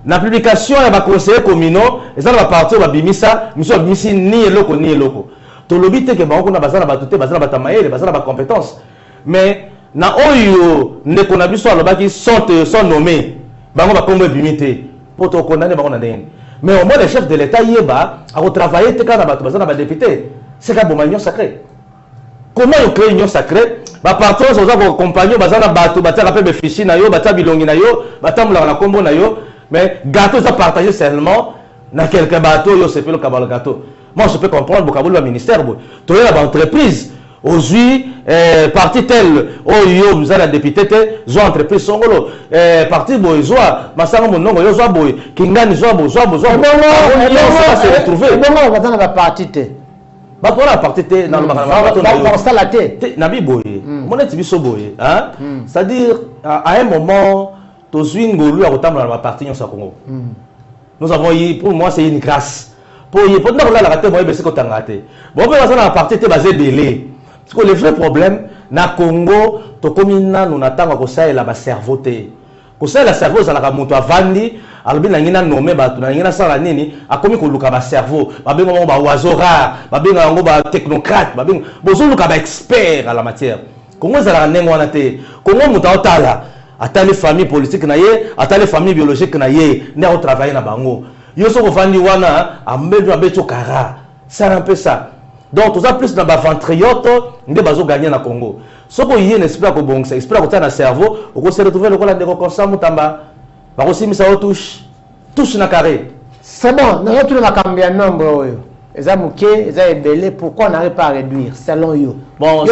La publication il va conseiller communaux, et ça va partir va bimi ça, monsieur bimi ni eloko ni eloko. To lobité que ba on a bazana ba touté bazana ba tamaye, bazana ba compétence. Mais na oyo ne kona biso aloba qui sont nommés, ba on va combo bimité pour te condamner ba on a ndenge. Mais au moins le chef de l'État y est bas, à travailler quand on a député. C'est quand même une union sacrée. Comment on crée une union sacrée? Bah partout on a accompagné, bah ça na bateau, bah ça rappelle mes fichiers na yo, bah ça bilongi na yo, bah ça moula na combo na yo. Mais gâteau ça partagé seulement na quelques bateaux yo c'est fait le cabal gâteau. Moi je peux comprendre beaucoup le ministère, tu es la entreprise. Aujourd'hui, parti tel, oh yo, vous avez la député, zo entreprise songolo, parti boy, zo, masanga mon nom, yo zo boy, kingani zo boy, zo. Non, se retrouver. Non, on va parti te. Bah pour la partie te, dans le magasin, ça la te. Nabi boy, mon est biso boy, hein? C'est-à-dire à un moment, to swing ngolu a retable dans la partie nyonsa Congo. Nous avons eu, pour moi c'est une grâce. Pour y pour nous la rater moi c'est ko tangate. Bon, on va dans la partie te basé délai. Parce que le vrai problème, na Congo, to komina nous n'attendons que ça et la cerveau te. Que ça la cerveau ça la moto avandi, albi na ngina nommé ba tu na ngina sala nini, a komi ko luka ba cerveau, ba benga ba oiseau rare, ba benga ngo ba technocrate, ba benga bozo luka ba expert à la matière. Congo ça la nengo wana te. Congo muta otala, atali famille politique na ye, atali famille biologique na ye, na o travailler na bango. Yo so ko fandi wana, ambedo abeto kara. C'est un peu ça. Donc, tout ça plus dans la ventriote, nous devons gagner dans le Congo. Ce qu'il y a un esprit qui bon, c'est esprit qui est dans le cerveau, on se retrouve le col de constat mutamba. Par aussi, ça touche dans le carré. C'est bon, nous avons la combien de nombre. Les amouqués, les belés, pourquoi on n'arrive pas à réduire selon eux? Bon,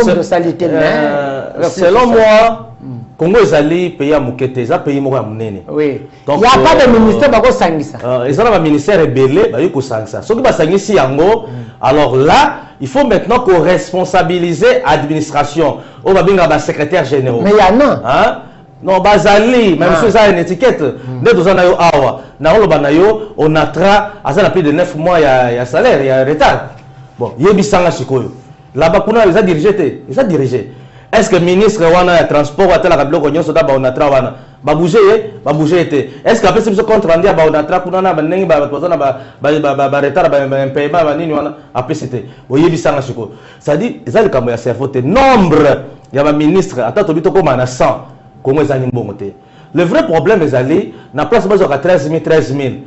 selon moi, Congo est allé payer à Moukete, ils ont payé à Mounene. Oui. Donc, il n'y a pas de ministère qui a Sangisa. Ils ont un ministère rebellé, il y a Sangisa. Ce qui va Sangisi Yango, alors là, il faut maintenant qu'on responsabilise l'administration. On va bien avoir secrétaire général. Mais il y en a. Non, Bazali, même si ça a une étiquette, on a plus de 9 mois, il y a salaire, il y a retard. Bon, il y a Bissanga Chikoyo. Là-bas, ils ont dirigé. Ils ont dirigé. Est-ce que le ministre de transport a la Kabilo Konyo Soda Baonatra Wana va bouger? Est-ce qu'après ce compte rendu à Baonatra Kunana Banning Bazana Baretara Paiement Banini après c'était. Vous voyez, Bissanga Chikoyo. Ça dit, ils ont le Kamoya Servote. Nombre, il y a un ministre, à Tatobito comme un 100. Le vrai problème est d'aller dans la place de 13 000. Il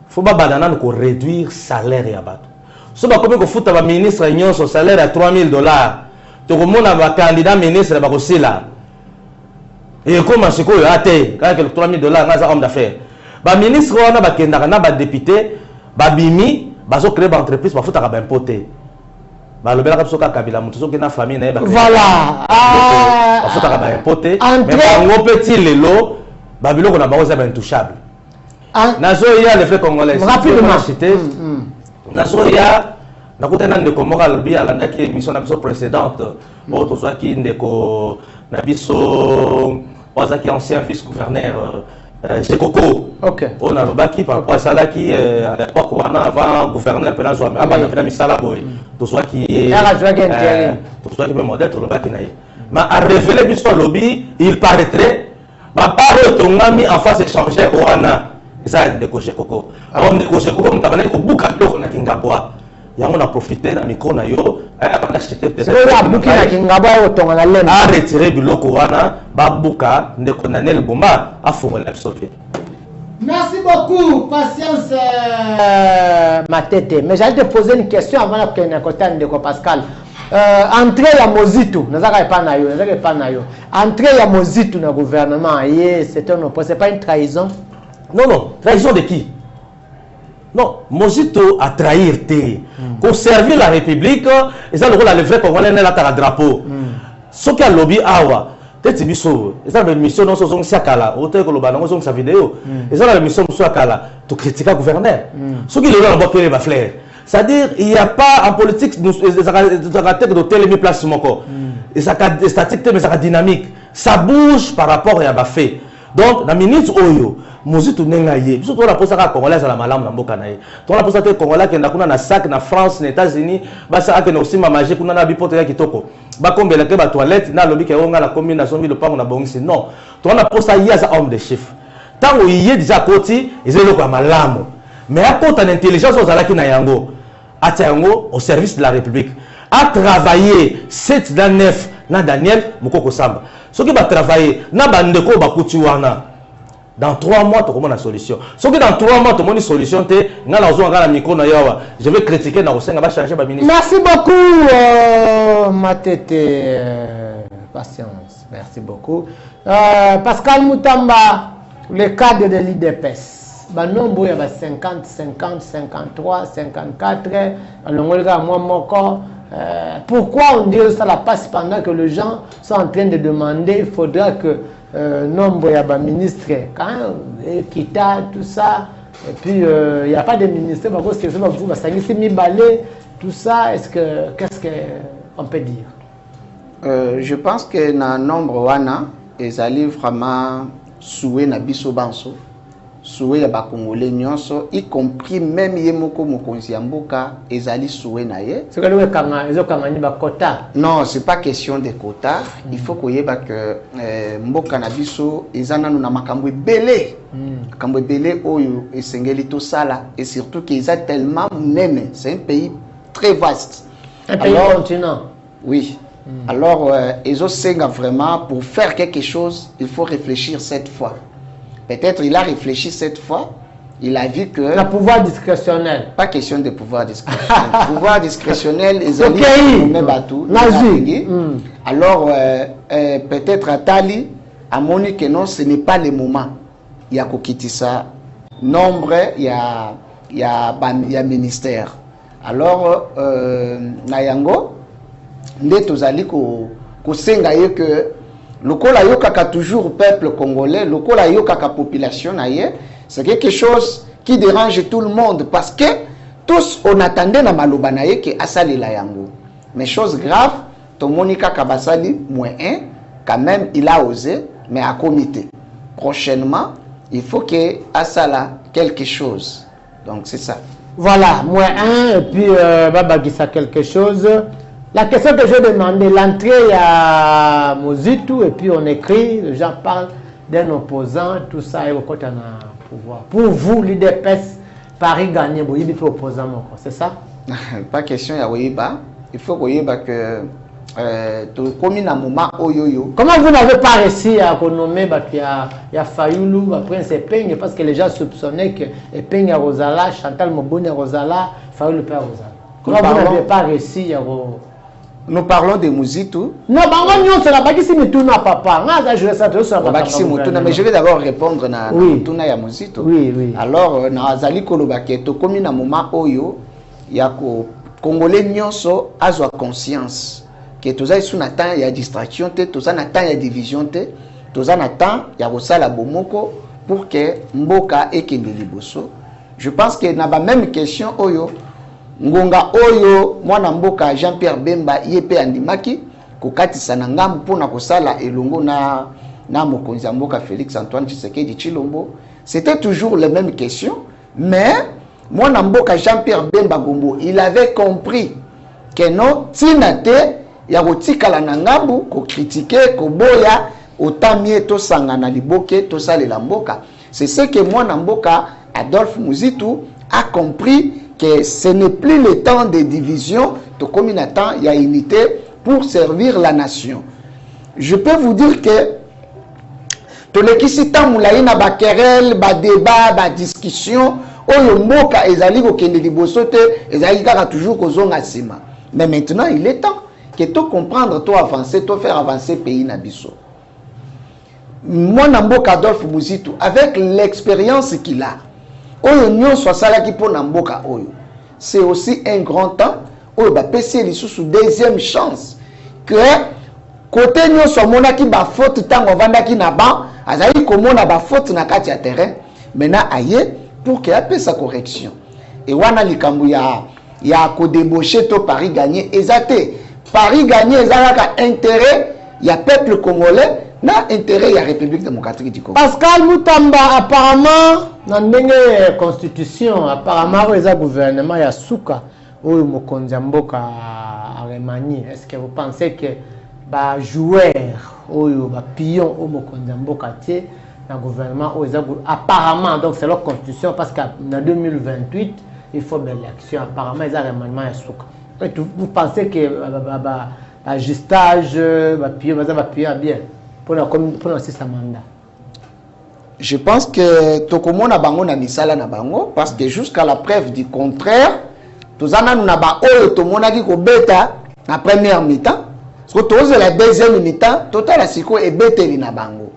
faut pas réduire le salaire. Si on a fout un ministre son salaire à $3 000, tu as un candidat ministre qui là. Et comment c'est que quand $3 000, c'est un homme d'affaires. Le ministre, un député, Bimi, il créé une entreprise, il faut impoter. Le bel Kabila, la famille, voilà. Il faut impoter. Mais on petit lelo, Babylone on a pas intouchable. Nazoya le fait congolais. Rapidement. Nazoya, na kutana ndeko moral bi ala ndaki émission na biso précédente. Bon tozwa ki ndeko na biso ozaki ancien vice-gouverneur c'est Coco. Ok. On a le baki par rapport à ça là qui à l'époque on a avant gouverneur pendant soit avant on a mis ça là boy. Tout soit qui est tout soit qui est modèle tout le baki naïe. Mais à révéler l'histoire lobby, il paraîtrait ma parole ton ami en face échanger au ana. Ça de cocher Coco. On de cocher Coco on t'avait ko buka to na kingabwa. Ya on a profité na micro na yo on a acheté peut-être. C'est buka na kingabwa au ton na lem. A retirer biloko wana ba buka de condamner le bomba à fond la sauver. Merci beaucoup, Patience Matete. Mais j'allais te poser une question avant que tu aies de Pascal. Entrée à Mozito, entrée à Mozito dans le gouvernement, c'est pas une trahison? Non, non, trahison de qui? Non, Mozito a trahi pour servir la République, et ça le rôle à lever pour voir le drapeau. Ce qui a lobby awa. Peut-être que c'est une mission non seulement sakala, autant que le ballon seulement sa vidéo. Et ça la mission sakala, tu critiques le gouverneur. Ce qui est là, on va payer ma fleur. C'est-à-dire, il n'y a pas en politique, ça a tête de tel place mon corps. Et ça a statique, mais ça a dynamique. Ça bouge par rapport à fait. Donc, dans la minute Oyo, Mozito Nengaye, surtout la poste à Congolais à la malam dans Bokanaye. Toi la poste à Congolais qui est dans sac, dans France, dans les États-Unis, ça a aussi ma magie, qu'on a un bipote qui toko. Bah, comme la toilette, dans le lobby qui est la combinaison, le pain, on a bon ici. Non. Toi la poste à Yaza homme de chiffres. Tant qu'il y a déjà côté, ils ont le malam. Mais à côté de l'intelligence, on a qui na yango. À Tiango, au service de la République, à travailler 7 dans 9 dans Daniel Mukoko Samba. Ce qui va travailler, dans Bandeko Bakutiwana, dans 3 mois, tu as une solution. Ce qui dans 3 mois, tu as une solution, je vais critiquer dans le Sénat, va changer ma ministre. Merci beaucoup, Matete. Patience, merci beaucoup. Pascal Moutamba, le cadre de l'IDPS. Nombre il y a 50, 50, 53, 54. Pourquoi on dit ça la passe pendant que les gens sont en train de demander, il faudra que nombre il y a ministre quand Kita, tout ça, et puis il n'y a pas de ministre parce que c'est mis balai, tout ça, qu'est-ce qu'on peut dire? Je pense que dans le nombre wana, ils allaient vraiment souhaiter na biso banso. Souhait ya Congolais nyonso, y compris même Yemoko Mokonzi Mboka, ezali souhait na ye. C'est que le quota. Non, c'est pas question de quota. Il faut qu'on y ait que Mboka na biso ezana na makambo belé. Makambo belé oyo esengeli to sala et surtout qu'ils a tellement nene. C'est un pays très vaste. Un pays continent. Oui. Alors ils ont vraiment pour faire quelque chose, il faut réfléchir 7 fois. Peut-être il a réfléchi cette fois, il a vu que... Le pouvoir discrétionnel. Pas question de pouvoir discrétionnel. pouvoir discrétionnel, ils ont dit... Alors, peut-être Atali a montré que non, ce n'est pas le moment. Il y a Kokitissa, nombre, il y a ministère. Alors, Nayango, nous avons dit que le kola yokaka toujours peuple congolais, le kola yokaka population naie, c'est quelque chose qui dérange tout le monde parce que tous on attendait na maloba naie que asali la yango. Mais chose grave, Tomonika Kabasali -1, quand même il a osé, mais à comité. Prochainement, il faut que asala quelque chose. Donc c'est ça. Voilà, -1 et puis Babagisa quelque chose. La question que je demandais, l'entrée à Mozito, et puis on écrit, les gens parlent d'un opposant, tout ça, et au côté on a pouvoir. Pour vous, l'IDPS, Paris gagne, vous avez opposant, c'est ça? Pas question, il faut que comme un moment oyoyo. Comment vous n'avez pas réussi à nommer il y a Fayoulou, après c'est Peigne, parce que les gens soupçonnaient que Peigne à Rosala, Chantal Mobouni à Rosala, Fayoulou à Rosala. Comment vous n'avez pas réussi à... Nous parlons de Mozito. Non, c'est la Bakissi Mitouna, papa. Mais je vais d'abord répondre à Mitouna et à Mozito. Oui, oui. Alors, dans Azali Kolobaketo, comme il y a un moment où il y a des Congolais nyonso azwa conscience que tout ça, il y a distraction, tout ça, il y a division, tout ça, il y a la bomoko pour que Mboka et Kendeli Bosso. Je pense que n'a pas même question oyo. Ngonga oyo mwana mboka Jean-Pierre Bemba yepe andimaki kokatisa na ngambu pona kosala elongo na mokonzi ya mboka Félix Antoine Tshisekedi Tshilombo, c'était toujours les mêmes questions, mais moi na mboka Jean-Pierre Bemba Gombo, il avait compris que non tinate ya kotikala na ngabu ko critiquer ko boya autant mieux to sangana liboke to salela mboka. C'est ce que moi na mboka Adolphe Muzitu a compris, que ce n'est plus le temps de division, de combien de temps il y a unité pour servir la nation. Je peux vous dire que tous les qui s'y moulaï na ba querelle, ba débat, ba discussion, oyo mboka ezali ko kende libosote, ezali kaka toujours ko zonga sima. Mais maintenant il est temps que tu comprendre, tu avancer, tu faire avancer le pays na biso. Moi na mboka Adolphe Muzitu, avec l'expérience qu'il a, oyo nyonso asalaki po na mboka oyo, c'est aussi un grand temps oyo ba pesi lisusu deuxième chance que côté nyonso monaki ba faute tango vandaki na ba azali komona ba faute na kati ya terrain, maintenant aye pour que apesa sa correction. Et wana likambu ya ko débaucher to Paris gagner ezate Paris gagner ezalaka intérêt ya peuple congolais na intérêt ya République démocratique du Congo. Pascal Mutamba, apparemment dans la constitution, apparemment il y a gouvernement ya suka oyo mokonzi mboka Alemanie. Est-ce que vous pensez que ba joueur oyo ba pion au mokonzi mboka tie na gouvernement oyo apparemment, donc c'est leur constitution, parce qu'en 2028 il faut une élection, apparemment il y a remaniement ya suka. Et vous pensez que ba justage ba pion bien pour le système mandat? Je pense que Tokomona bango na misala na bango, parce que jusqu'à la preuve du contraire, tozana nous na ba oyo tomona ki ko beta na première mi-temps, parce que toze la deuxième mi-temps, total asiko e beteli na bango.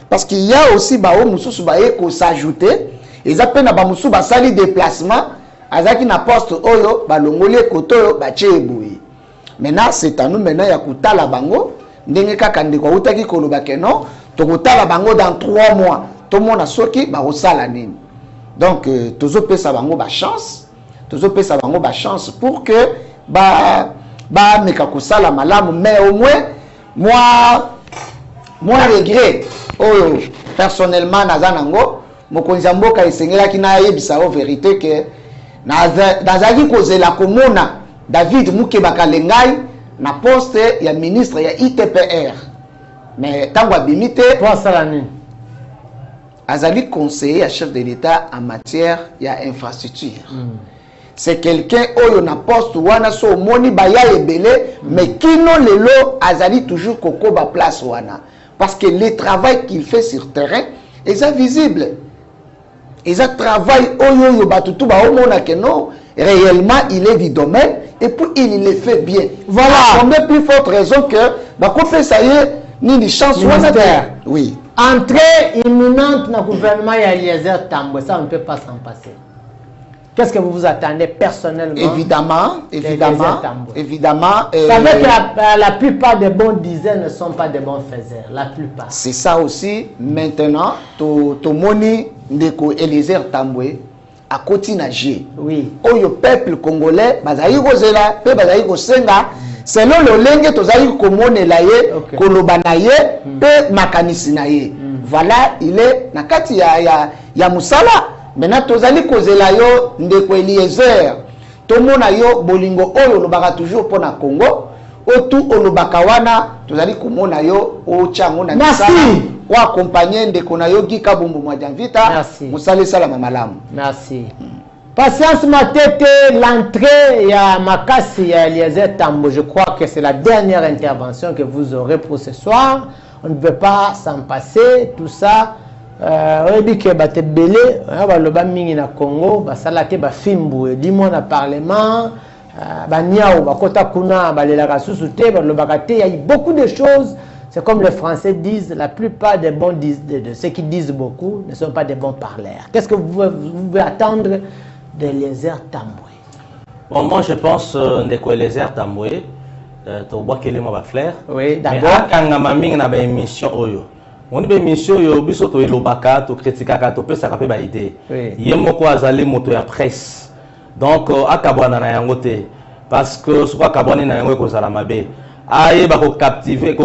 Parce qu'il y a aussi ba o mususu ba eko s'ajouter, et ça pena ba mususu ba sali déplacement, azaki na poste oyo ba longoli koto ba cheboui. Maintenant c'est à nous maintenant ya kutala bango. Ndenge kaka ndeko utaki koloba ke non tokotala bango dans 3 mois tout le monde a soki ba osala nini. Donc tozo pesa bango ba chance pour que ba meka kosala malamu, mais au moins moi regret oh personnellement nazanango mokonzi mboka esengelaki na yebisa o vérité que nazaki kozela komona David Mukeba Kalengai na poste ya ministre ya ITPR, mais tango abimite pour ça azali conseiller à chef de l'État en matière ya infrastructure. C'est quelqu'un oyo na poste wana so moni baya ebele, mais kino lelo azali toujours koko ba place wana, parce que le travail qu'il fait sur terrain est visible. Et ça travail oyo yo batutu ba omona que non réellement il est du domaine et puis il le fait bien. Voilà. On a plus forte raison que bah qu'on fait ça y est ni des chances oui. Entrée imminente dans le gouvernement ya Eliezer Tambwe, ça on ne peut pas s'en passer. Qu'est-ce que vous vous attendez personnellement? Évidemment. Vous savez que la plupart des bons dizaines ne sont pas des bons faiseurs, la plupart. C'est ça aussi. Maintenant, to moni ndeko Eliezer Tambwe à Kotinagé. Oui. Oyo peuple congolais, bazali kozela, pe bazali kosenga, selon le lenge tozali komone la ye, koloba na ye, pe makanisi na ye. Voilà, il est na kati ya musala. Maintenant tozali kozela yo ndeko Eliezer. Tomona yo bolingo oyo lobaka toujours pona Congo, otu olobaka wana tozali komona yo o chango na misala. Ou accompagner ndeko na yo Gika Bumbu Mwadjanvita, musali salama malamu. Merci. Patience Matete, l'entrée ya Makasi ya Eliezer Tambwe, je crois que c'est la dernière intervention que vous aurez pour ce soir. On ne peut pas s'en passer, tout ça. On dit que bate belé, baloba mingi na Congo, basalate ba fimbu, dis-moi na parlement, banyao, bakota kuna, balela susu te, balobaka te, il y a beaucoup de choses. C'est comme les Français disent, la plupart des bons de ceux qui disent beaucoup ne sont pas des bons parleurs. Qu'est-ce que vous pouvez attendre d'Eliezer Tambwe? Bon, moi je pense que Eliezer Tambwe, tu vois qu'il est mon frère. Oui, d'accord. Mais quand on a une émission, on a une émission, on a une émission, on a une critique, on a une idée. Il y a une presse. Donc, parce que ce qu'on a captivé,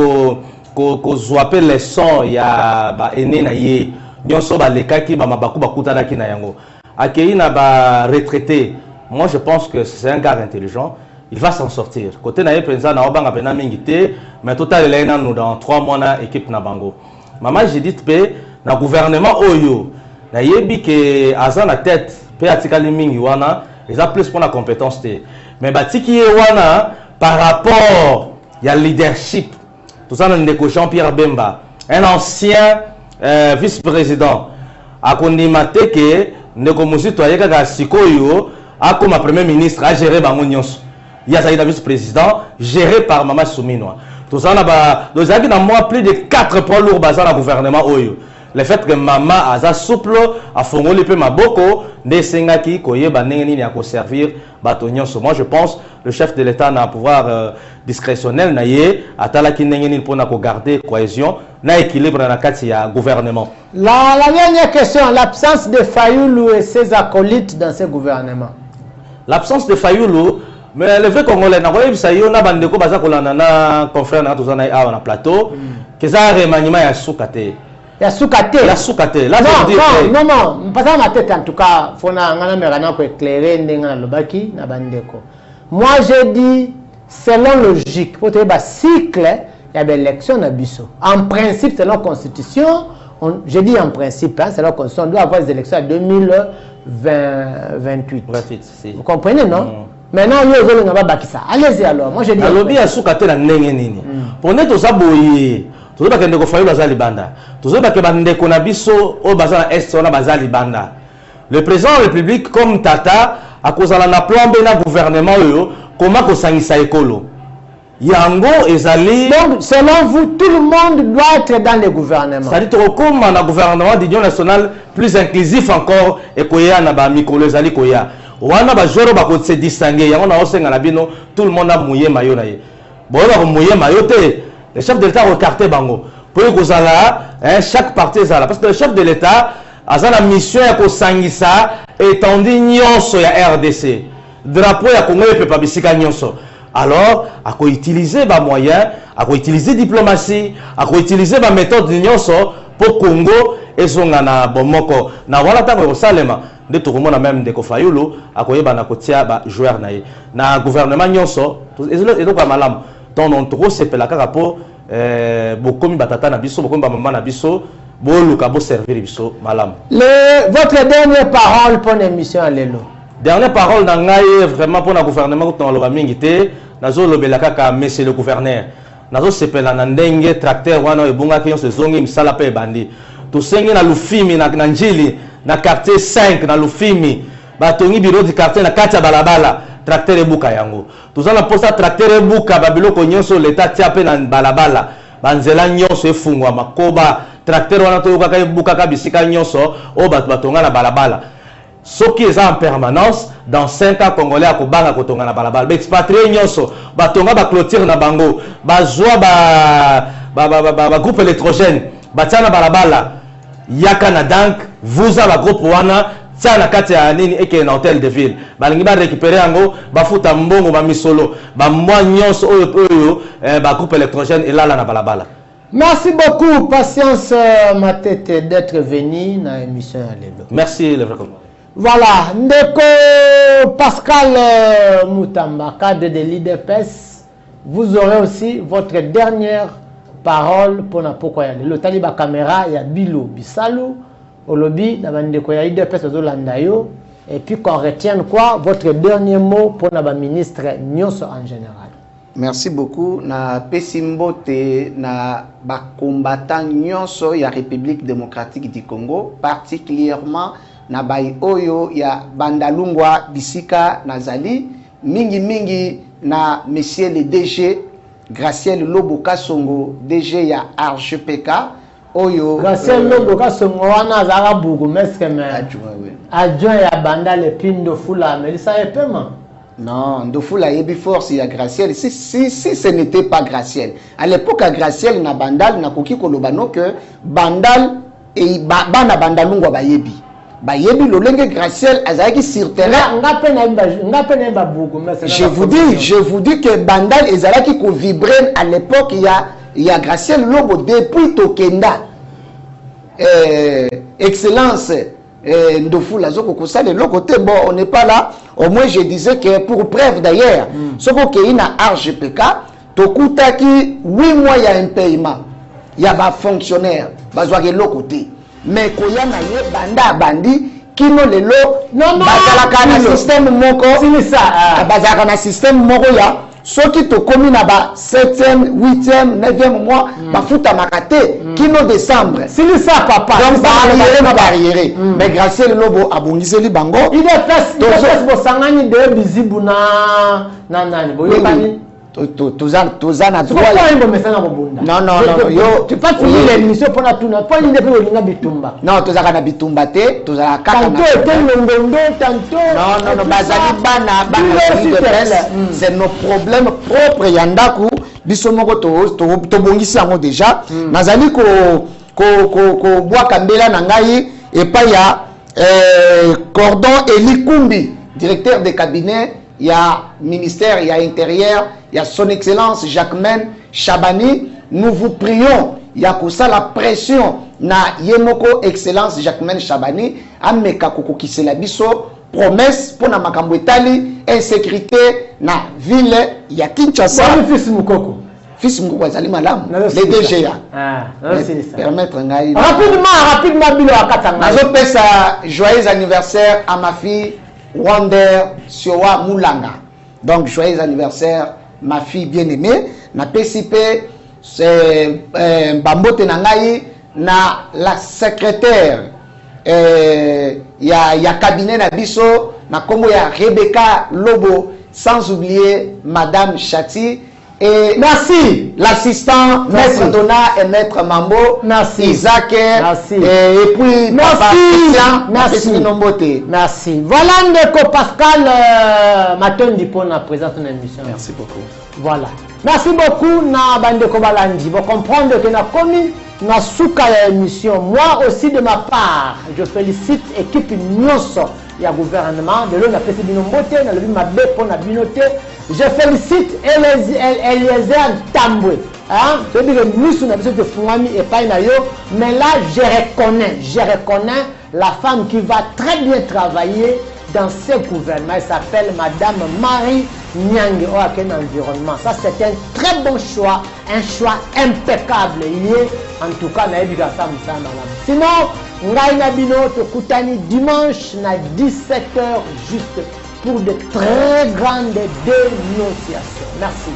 kozwa pe leçon ya ba ene na ye nyonso ba lekaki ba mabaku bakutanaki na yango akei na ba retraité. Moi je pense que c'est un gars intelligent, il va s'en sortir. Côté na ye président na obanga pena mingité, mais total elena nous dans 3 mois na équipe na bango. Maman j'ai dit pe na gouvernement oyo na yebi ke aza na tête pe atikali mingi wana ils a plus pour la compétence té. Mais batiki ye wana par rapport ya leadership. Tout ça, ndeko Jean-Pierre Bemba, un ancien vice-président, a condamné que ndeko Musito ayeka sikoyo a comme premier ministre a géré bango nyonso. Il y a un vice-président géré par Mama Souminoa. Tout ça, nous avons moi plus de 4 poids lourds basés dans le gouvernement oyo. Le fait que Mama a souple a fongoli pe maboko de sengaki koyeba ndenge ni ko servir bato nyonso. Moi je pense le chef de l'État n'a pouvoir discrétionnel na ye atala ki ndenge ni pona ko garder cohésion na équilibre na kati ya gouvernement. La dernière question, l'absence de Fayoulou et ses acolytes dans ce gouvernement. L'absence de Fayoulou, mais le vrai congolais na koyeba sa yo na bandeko baza kolanda na confrère na tozana na plateau que ça remaniement ya soukate. Ya soukate. La soukate. Là non, pas dans ma tête en tout cas, fona ngana merana ko éclairer ndenga lobaki na bandeko. Moi j'ai dit selon logique, pour te cycle, il y a des élections na biso. En principe selon la constitution, je dis en principe, hein, selon la constitution, on doit avoir des élections en 2028. Vous comprenez non? Maintenant, allez-y alors. Moi je dis. Alobi ya soukate na ndenge nini. Pour ne toza boye. Tozo bakende ko fayo bazali banda. Tozo bakende bandeko na biso o bazala est on a bazali banda. Le président de la République comme Tata a kozala na plan B na gouvernement yo comment ko sangisa ekolo. Yango ezali. Donc selon vous tout le monde doit être dans le gouvernement. C'est-à-dire to comme na gouvernement d'union nationale plus inclusif encore et koya na ba mikolo ezali koya. Wana ba joro ba ko se distinguer yango na osenga na bino tout le monde a mouillé mayo na ye. Bon ba mouillé mayo te. Le chef de l'État a recarté Bango. Pour que chaque parti est là. Parce que le chef de l'État a la mission de Sangisa étendu Nyonso ya RDC. Drapeau ya Congo et Pepa Bissika Nyonso. Alors, à quoi utiliser les moyens, à quoi utiliser la diplomatie, à quoi utiliser la méthode de Nyonso pour Congo et son na bomoko. Na voilà tant que Salema de tout le monde même de Kofayulu à quoi yeba na kotia ba joueur na ye. Na gouvernement Nyonso et donc à malam. Donc on trouve c'est la carapo beaucoup batata na biso beaucoup maman na biso boluka bo servir biso malam. Votre dernière parole pour l'émission Lelo. Dernière parole na ngai vraiment pour le gouvernement ko loba mingi te nazo lobela kaka monsieur le gouverneur nazo sepela na ndenge tracteur wana ebunga ki se zongi misala pe bandi to sengi na lufimi na njili na quartier 5 na lufimi batongi bureau du quartier na kati ya balabala tracteur ebuka yango tozana posa tracteur ebuka babiloko nyonso l'état tia pe na balabala banzela nyonso efungwa makoba tracteur wana to yoka ebuka ka bisika nyonso o batonga na balabala soki eza en permanence dans 5 ans congolais akobanga kotonga na balabala ba expatrié nyonso batonga ba clôture na bango bazwa ba groupe électrogène batia na balabala yaka na dank vuza ba groupe wana tia na kati ya nini eke na hôtel de ville balingi ba récupérer yango bafuta mbongo ba misolo ba mwa nyonso oyo ba groupe électrogène elala na balabala. Merci beaucoup Patience Matete d'être venu dans l'émission Lelo. Merci le vrai. Voilà, Ndeko Pascal Moutamba, cadre de l'IDPS, vous aurez aussi votre dernière parole pour na poko ya le taliba caméra ya Bilo Bisalou au lobby na Ndeko ya IDPS Ozolandayo et puis qu'on retienne quoi votre dernier mot pour na ministre Nyonso en général. Merci beaucoup na Pesimbote na ba combattant Nyonso ya République démocratique du Congo particulièrement na bai oyo ya Bandalungwa Bisika Nazali mingi na monsieur le DG Graciel Loboka Songo DG ya RGPK oyo Graciel Loboka Songo wana zara bugu meske me adjoint ya banda le pindo fula Melissa Epema. Non, Ndofula yebi force ya Graciel si ce n'était pas Graciel. À l'époque à Graciel na Bandal na koki kolobano que Bandal et bana Bandalungwa ba yebi. Bayebi lolenge Graciel azaki sur terrain. Je vous dis que Bandal ezalaki ko vibrer à l'époque il y a il y a Graciel Lobo depuis Tokenda. Excellence Ndofula Zoko ça de l'autre côté, bon, on n'est pas là. Au moins, je disais que pour preuve d'ailleurs, ce qui est na RGPK, Tokuta qui 8 mois il y a un paiement. Il y a des fonctionnaires, de l'autre côté. Mais quand il y a un bandi, qui n'ont le lot, bazalaka système moko, c'est ça. Bazalaka na système moko ya. Ceux qui te commis là-bas, 7e, 8e, 9e mois, bafuta makate, qui n'ont décembre. C'est ça, papa. Donc, barrière. Mais grâce à l'obo, abongise li bango. Il est fait, bosangani de bizibu na nani. Tozana droit. Non, yo. Tu pas finir l'émission pour la tourner. Pas une depuis Olinga Bitumba. Non, tozaka na Bitumba te, tozala kaka na. Tantôt. Non, bazali bana, c'est nos problèmes propres yandaku. Biso moko to bongisi yango déjà. Nazali ko bois kambela na ngai et pas ya Cordon Elikumbi, directeur de cabinet. Il y a ministère, il y a intérieur, il y a son excellence Jacquemaine Chabani. Nous vous prions, il y a pour ça la pression na Yemoko excellence Jacquemaine Chabani, ameka koko kisela biso, promesse pour na makambo etali, insécurité na ville, il y a Kinshasa. Fils Mukoko. Fils Mukoko azali malamu, les DGA. C'est ça. Permettre ngai. Rapidement bilo akatanga. Nazo pesa joyeux anniversaire à ma fille Wander Siowa Moulanga. Donc, joyeux anniversaire, ma fille bien-aimée. Na PCP, c'est Bambote Nangayi, na la secrétaire, ya cabinet na biso, na Kongo ya Rebecca Lobo, sans oublier Madame Chati. Et merci l'assistant, Maître Donna et Maître Mambo. Merci. Isaac. Merci. Et puis, merci. Merci. Voilà, Ndeko Pascal Matondi pour la présence de l'émission. Merci beaucoup. Voilà. Merci beaucoup, na Bandeko Balandi. Vous comprenez que na commis na souka l'émission. Moi aussi, de ma part, je félicite l'équipe Nyoso. Il y a gouvernement, de l'eau, la présidente Binombote, na le Mabé pour la Binote. Je félicite Eliezer Tambwe. Je dis que nous sommes de Fouami et pas Nayo, mais là, je reconnais la femme qui va très bien travailler dans ce gouvernement. Elle s'appelle Madame Marie Nyangi au Aken Environnement. Ça, c'est un très bon choix, un choix impeccable. En tout cas, sinon, Ngai Nabino te Koutani dimanche à 17h juste pour de très grandes dénonciations. Merci.